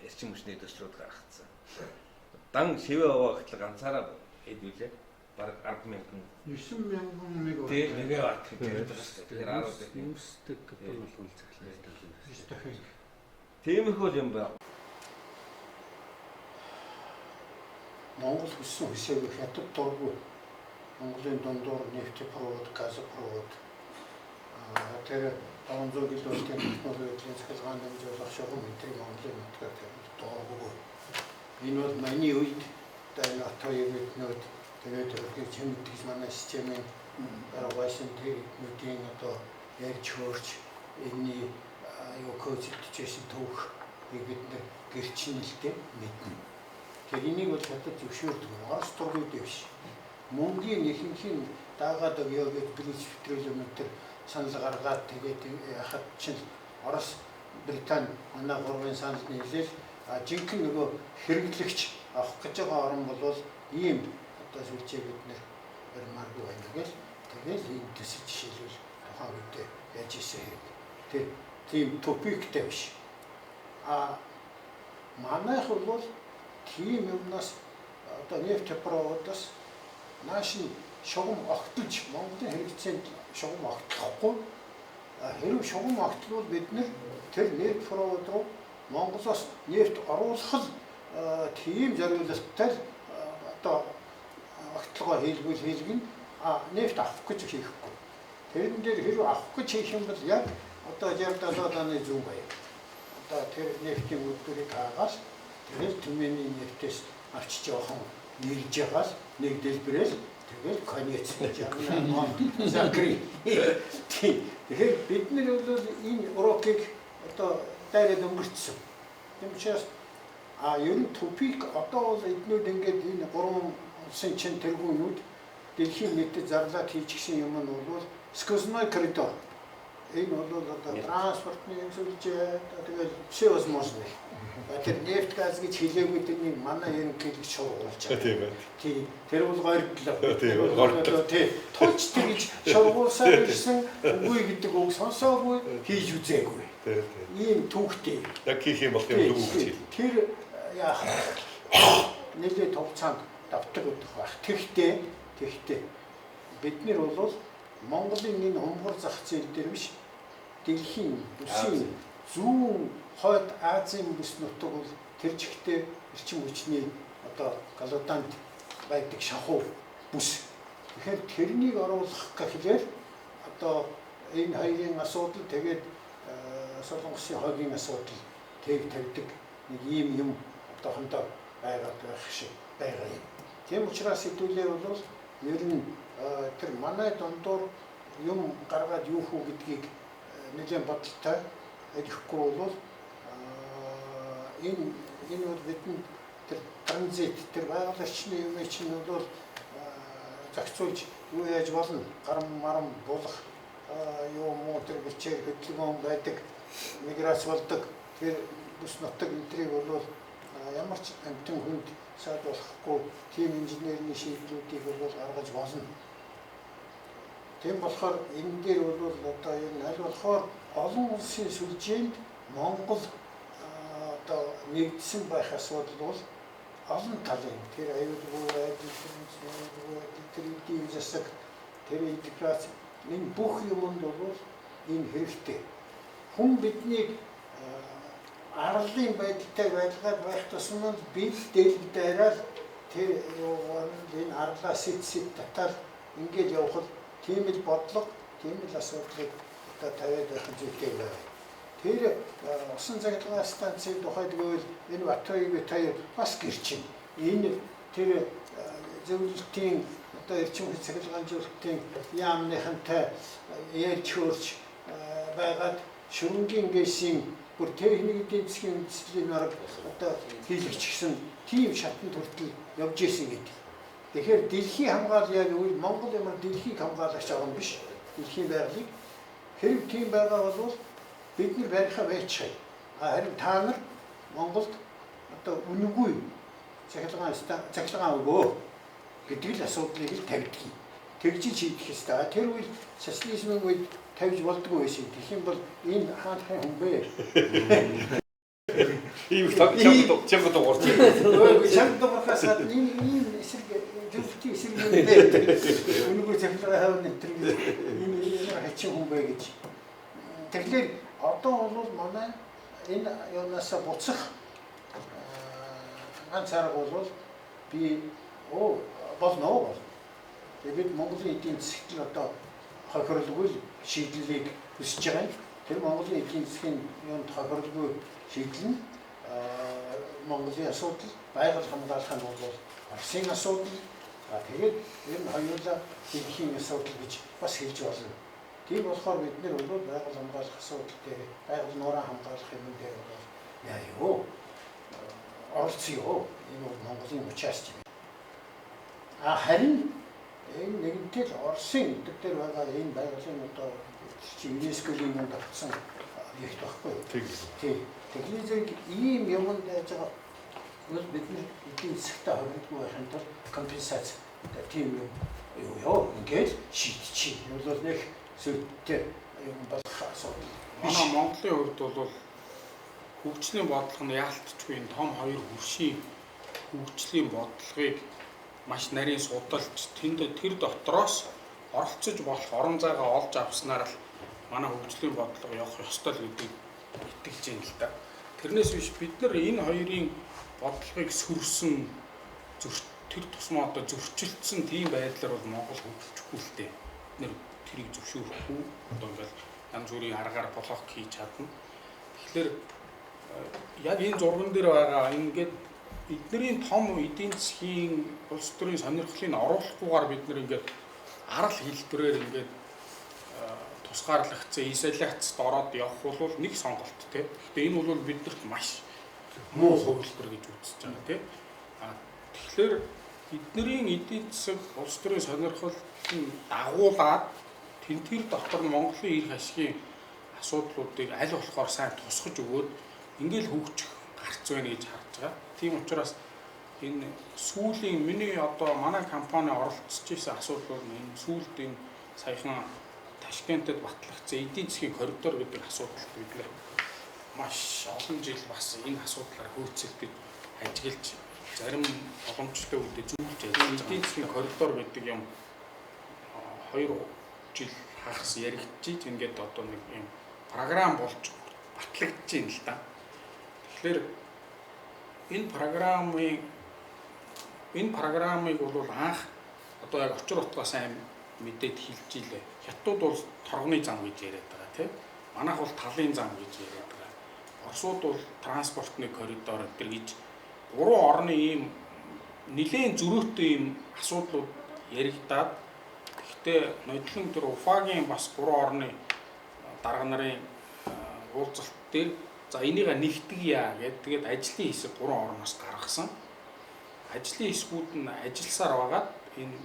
эрчим хүчний төслүүд гаргацсан. Дан шиваава гэхэл ганцаараа хэдүүлээ баг 10,000 9,000 мегаватт гэдэг байна. Тэгэхээр 10 Үүсдэг бүр бол захлаа. тиймэрхүү юм байна. Монгол хүссэн хүсээгүй хятад дургүй Монголын дундуур нефтепровод, газопровод тэр 500 км-ийн технологийн цахилгаан дамжуулах шугам мэтрийг Монголын нутгаар тавьж дургүй. Энэ бол миний үед энэ атоёр биднүүд тэгээд өөрөөр чимдгийж манай системийн Вашингтон техникийн одоо ярьж хөөрч энэний юу кодчилжсэн түүх бид нар гэрчнэлтэй мэднэ. Тэр энийг бол хятад зөвшөөрдөг. Орос тургууд биш. Мөнгөний ихэнхийн дагаад өгөө гэж Бритиш петролиум энэ санал гаргаад тэгээд яхад чинь Орос, Британи манай гурван санал нийлээл жинхэнэ нөгөө хэрэглэгч авах гэж байгаа орн бол ийм одоо сүлжээ бид нэр баримааргүй байна гэж тэгээд энэ төсөв жишээлбэл тухайн үедээ яаж ийсэн хэрэг. Тэр тийм топиктэй биш. Манайх бол тийм юмнаас одоо нефтепроводоос нааш нь шугам огтлж Монголын хэрэгцээнд шугам огтлохгүй хэрэг шугам огтлвол бид нэр тэр нефтепровод руу Монголоос нефт оруулах тийм зориулалттай одоо огтлогоо хийлгүүл хийлгэн нефт авах гэж хийхгүй. Тэрэн дээр хэрэг авах гэж хийх юм бол яг одоо 60-70 оны зүүн бая. Одоо тэр нефтийн үйлдвэрийг хаагаас тэгэл түмэний нефтээс авчиж явах нийлж байгаас нэг дэлбэрэл тэгэл конец гэж яана закри. Тэгэхээр бид нар бол энэ урокийг одоо дайраад өнгөрцсөн. Тийм учраас ер нь тупик одоо бол эднүүд ингээд энэ гурван улсын чин тэргүүнүүд дэлхийн нийтэд зарлаад хийчихсэн юм нь бол сквозной коридор. Энэ бол одоо транспортны сүлжээ тэгэл все возможно. Тэр нефт газ гэж хэлээгүй тэрний манай ерөнхий хэлж шуургуулж байгаа. Тийм байна. Тийм. Тэр бол горьдлоо. Тийм. Горьдлоо. Тийм. Тулч тэгж шуургуулсаар ирсэн үгүй гэдэг үг сонсоогүй хийж үзээгүй. Тийм. Ийм түүхтэй. Яг хийх юм бол тийм үг. Тэр яах нэлээд хугацаанд давтаг өгөх байх. Тэгтээ бид нар бол Монголын энэ хумгар зах зээл дээр биш дэлхийн бүсийн зүүн хойд Азийн бүс нутаг бол тэр чигтээ эрчим хүчний одоо галууданд байдаг шахуу бүс. Тэгэхээр тэрнийг оруулах гэхлээр одоо энэ хоёрын асуудал тэгээд Солонгосын хогийн асуудал тавьдаг нэг ийм юм одоохондоо байгаад байх шиг байгаа юм. Тийм учраас хэдүүлээ бол ер нь тэр манай дондор юм гаргаад юу хүү гэдгийг нэгэн бодолтой хэлэхгүй бол энэ бол бидэнд тэр транзит тэр байгалийн юм чинь бол зохицуулж юу яаж болно гарам марам болох юу муу тэр бичээр хөдөлгөөн байдаг миграц болдог тэр бүс нутаг энтрийг бол ямар ч амтэн хүнд саад болохгүй тийм инженерийн шийдлүүдийг бол гаргаж болно. Тийм болохоор энэ дээр бол одоо энэ аль болохоор олон улсын сүлжээнд Монгол одоо нэгдсэн байх асуудал бол олон талын тэр аюулгүй тэр эдийн засаг тэр интеграц энэ бүх юмд бол энэ хэрэгтэй. Хүн биднийг арлын байдалтай байлгаад байх тусмаа бид дээлдээрэл тэр энэ арлаа сэт татал ингээд явхад тийм л бодлого, тийм л асуудлыг одоо тавиад байх зүйтэй байна. Тэр усан цахилгаан станцын тухайд гэвэл энэ Батбаяг таяр бас гэрчин. Энэ тэр зөвлөлтийн одоо эрчим хүч цахилгаан зөвлөлтийн яамныхантай ярьж хөрч байгаад шүрэнгийн гээсийн бүр техник эдийн засгийн үндэслэлийн арга одоо хийлгчихсэн тийм шатнд хүртэл явж исэн гэдэг. Тэгэхээр дэлхийн хамгаалал яг үйл Монгол ямар дэлхийг хамгаалагч авах биш. Дэлхийн байгалыг хэрэг тийм байгаа бол бид нар барихаа байцгаая. Харин та нар Монголд одоо үнэгүй цахилгаан өгөө гэдэг л асуудлыг л тавьдаг. Тэгж шийдэх ёстой. Тэр үйл социализмын үед тавьж болдгоо байсан. Тэгэх юм бол энэ хаанхын хүн бэ? Ийм чамд дуурч. Чамд дуурхаас ийм эсрэг зөвхөн эсрэг юм дээ. Үнэгүй цахилгаан хавны тэр ийм хачин хүн бэ гэж. Тэгэхээр одоо бол манай энэ юунаас буцах ганц арга бол би болно. Тэгээд Монголын эдийн засгт одоо хохирлгүй шийдлийг хүсэж байгаа юм. Тэр Монголын эдийн засгийн юунд хохирлгүй шийдэл нь Монголын асуудал, байгаль хамгаалах нь бол Оросын асуудал. Тэгээд энэ хоёулаа дэлхийн асуудал гэж бас хэлж болно. Тийм болохоор бид нэр бол байгаль хамгаалах асуудал дээр, байгаль нуураа хамгаалах юм дээр бол яа юу? Оролцъё. Энэ бол Монголын участ юм. Харин энэ нэгэнтэй л Оросын өдөр дээр байгаа энэ байгалийн одоо ЮНЕСКО-ийн юм давтсан их байхгүй. Тийм. Техникийг ийм юмд яаж байгаа бол бид нар эдийн засгтаа хоригдгүй байхын тулд компенсац тийм юм юу ингээд шийдчихье. Энэ бол нэг зөвхөн юм болох асуудал. Манай Монголын хувьд бол хөгжлийн бодлого нь яалтчгүй том хоёр хөршийн хөгжлийн бодлогыг маш нарийн судалж тэр дотроос оролцож болох орон зайгаа олж авснаар л манай хөгжлийн бодлого явах ёстой л гэдгийг итгэж байна л да. Тэрнээс биш бид нар энэ хоёрын бодлогыг сөрсөн тэр тусмаа одоо зөрчилдсөн тийм байдлаар бол Монгол хөгжихгүй л дээ. Бид нар тэрийг зөвшөөрөхгүй одоо ингээл янз бүрийн аргаар блок хийж чадна. Тэгэхээр яг энэ зурган дээр байгаа ингээд эдний том эдийн засгийн улс төрийн сонирхлыг оруулахгүйгээр бид нар ингээд арал хэлбэрээр ингээд тусгаарлагдсан изоляцд ороод явах бол нэг сонголт тийм. Гэхдээ энэ бол биднэрт маш муу хувилбар гэж үзэж байгаа тийм. Тэгэхээр эдний эдийн засаг улс төрийн сонирхлыг дагуулад тэр дотор нь Монголын эрх ашигын асуудлуудыг аль болохоор сайн тусгаж өгөөд ингээл хөгжих гарц байна гэж харж байгаа. Тийм учраас энэ сүүлийн миний одоо манай компани оролцож исэн асуудал бол энэ сүүлд энэ саяхан Ташкентад батлагдсан эдийн засгийн коридор гэдэг асуудалд бид нэр маш олон жил бас энэ асуудлаар хөөцөлдөж ажиглаж зарим боломжтой үедээ зөвлөж ажиллаж эдийн засгийн коридор гэдэг юм 2 жил хагас яригдчих ингээд одоо нэг юм програм болж батлагдаж байна л да. Тэгэхээр энэ програмыг бол анх одоо яг очир утгаа сайн мэдээд хэлж илээ. Хятад бол торгоны зам гэж яриад байгаа тийм. Манайх бол талын зам гэж яриад байгаа. Оросууд бол транспортны коридор гэдэг гэж 3 орны ийм нэлээд зөрүүтэй ийм асуудлууд яригдаад гэхдээ нодлон тэр Уфагийн бас 3 орны дарга нарын уулзалт дээр за энийг нэгтгэе гэдэг. Тэгээд ажлын хэсэг 3 орноос гаргасан. Ажлын хэсгүүд нь ажилласаар байгаад энэ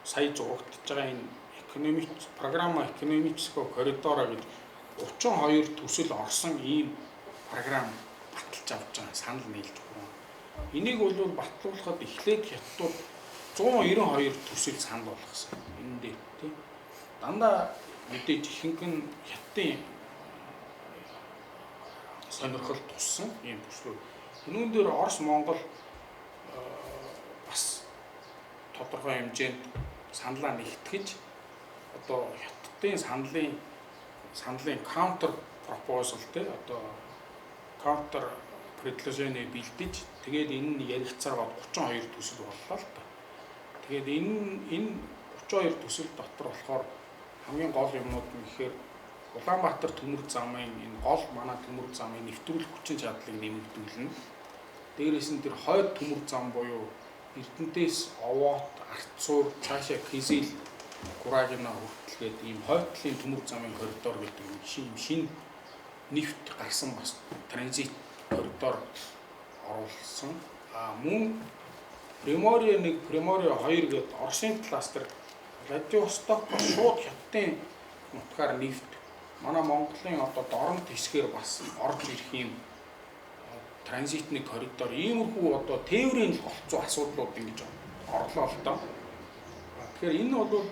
сая зурагдж байгаа энэ программа экономического коридора гэж 32 төсөл орсон ийм програм баталж авч байгаа санал нийлж байна. Энийг бол батлуулахад эхлээд Хятадууд 192 төсөл санал болгосон. Энэ дээр тийм дандаа мэдээж ихэнх нь Хятадын сонирхол туссан ийм төслүүд. Энүүн дээр Орос Монгол бас тодорхой хэмжээнд саналаа нэгтгэж одоо Хятадын саналын counter proposal те одоо counter предложение бэлдэж тэгээд энэ нь яригцаар 32 төсөл боллоо л та. Тэгээд энэ 32 төсөл дотор болохоор хамгийн гол юмнууд нь гэхээр Улаанбаатар төмөр замын энэ гол манай төмөр замын нэвтрүүлэх хүчин чадлыг нэмэгдүүлнэ. Дээрээс нь тэр хойд төмөр зам буюу Эрдэнэтээс Овоот, Арцуур, цаашаа Кизил, Гурагина хүртэлгээд ийм хойдлын төмөр замын коридор гэдэг шинэ нэвт гарсан бас транзит коридор оруулсан. Мөн Приморье 1, Приморье 2 гэдэг Оросын талаас тэр Владивостокоос шууд Хятадын нутгаар нэвт манай Монголын одоо дорнод хэсгээр бас орж ирэх юм транзитны коридор иймэрхүү одоо тээврийн голцоо асуудлууд ингэж орлоо л доо. Тэгэхээр энэ бол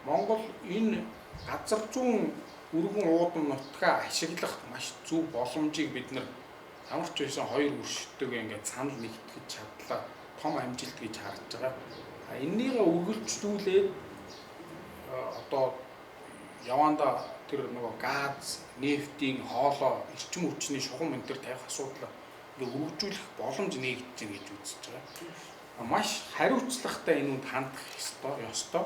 Монгол энэ газар зүүн өргөн уудам нутгаа ашиглах маш зөв боломжийг бид нар ямар ч байсан 2 өршөлтөйг ингээд санал нэгтгэж чадлаа. Том амжилт гэж харж байгаа. Энэнийг үргэлжлүүлээд одоо яванда тэр нөгөө газ, нефтийн хоолой, эрчим хүчний шугам энэ төр тавих асуудал ингээ үргэлжлүүлэх боломж нэгдэж байна гэж үзэж байгаа. Маш хариуцлагатай энэнд хандах ёстой.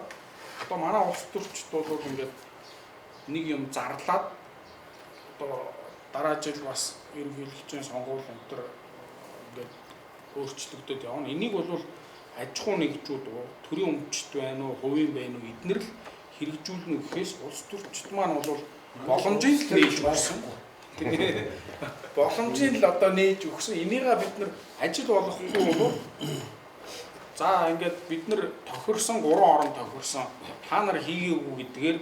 Одоо манай улс төрчид бол ингээд нэг юм зарлаад одоо дараа жил бас ерөнхийлөгчийн сонгуул энэ төр ингээд өөрчлөгдөд явна. Энийг бол аж ахуй нэгжүүд төрийн өмчт байна уу, хувийн байна уу эднэр л хэрэгжүүлнэ гэхээс улс төрчид маань бол боломжийг л нээж өгсөн. Боломжийг л одоо нээж өгсөн. Энийг бид нар ажил болгохгүй бол за ингээд бид нар тохирсон 3 орн тохирсон та нар хийгээгүй гэдгээр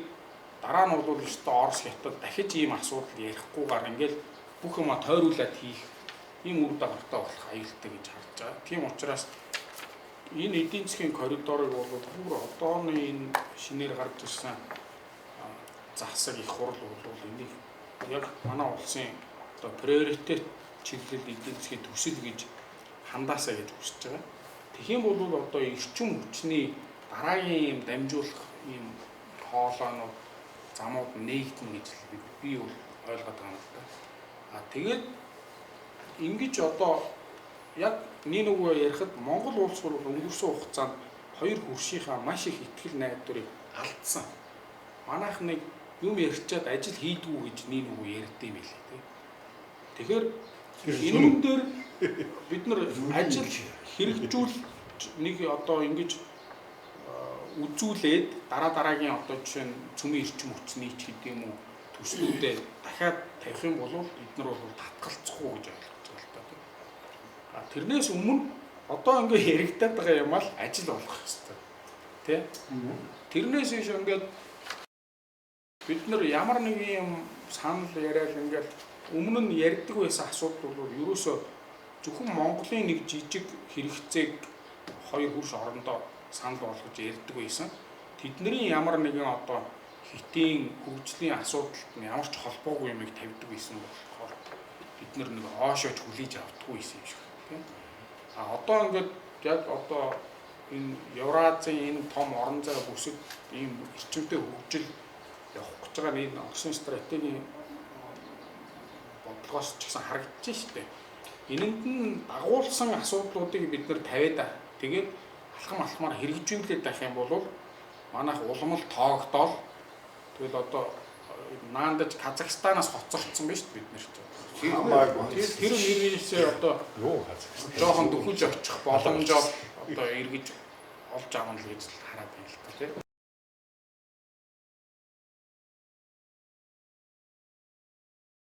дараа нь бол өстой Орос Хятад дахиж ийм асуудал ярихгүйгээр ингээд бүх юма тойруулаад хийх ийм үр дагавартай болох аюултай гэж харж байгаа. Тийм учраас энэ эдийн засгийн коридорыг бол бүр одооны энэ шинээр гарч ирсэн засаг их хурл бол энийг яг манай улсын одоо приоритет чиглэл эдийн засгийн төсөл гэж хандаасаа гэж хүсэж байгаа. Тэгэх юм бол одоо эрчим хүчний дараагийн юм дамжуулах юм хоолойнууд замууд нээгдэн гэж би бол ойлгоод байгаа юм л да. Тэгээд ингэж одоо яг нөгөө ярихад Монгол улс бол өнгөрсөн хугацаанд хоёр хөршийнхаа маш их ихтгэл найдварыг алдсан. Манайх нэг юм ярьчаад ажил хийдгүү гэж нөгөө ярьдсан юм билээ тий. Тэгэхээр энэ юм дээр бид нар ажил хэрэгжүүл нэг одоо ингэж үзүүлээд дараагийн одоо жишээ нь цөмийн эрчим хүчний ч гэдэг юм уу төслүүдээ дахиад тавих юм бол бид нар бол татгалцахгүй гэж ойлгож байгаа л та тийм. Тэрнээс өмнө одоо ингээ яригадаад байгаа юм аа ажил болох хэрэгтэй тийм. Тэрнээс иш ингээд бид нар ямар нэг юм санал яриад ингээд өмнө нь ярьдаг байсан асуудал бол ерөөсөө зөвхөн Монголын нэг жижиг хэрэгцээг хоёр хөрш орондоо санал болгож ярьдаг байсан. Тэдний ямар нэгэн одоо хитийн хөгжлийн асуудалд ямар ч холбоогүй юмыг тавьдаг байсан болохоор бид нар нэг оошооч хүлээж авдаггүй байсан юм шиг тийм. Одоо ингээд яг одоо энэ Евразийн энэ том орон зай бүсэд ийм эрчимтэй хөгжил явах гэж байгаа энэ Оросын стратегийн бодлогоос ч гэсэн харагдаж штэ. Энэнд нь дагуулсан асуудлуудыг бид нар тавиад тэгээд алхамаар хэрэгжүүлээд байх юм бол манайх уламл тоогдоол тэгэл одоо наандаж Казахстанаас хоцорцсон байж бид нар ч. Тэр нэрнээсээ одоо жоохон дөхөж очих боломжоо одоо эргэж олж авах л гэж хараад байна л та тийм.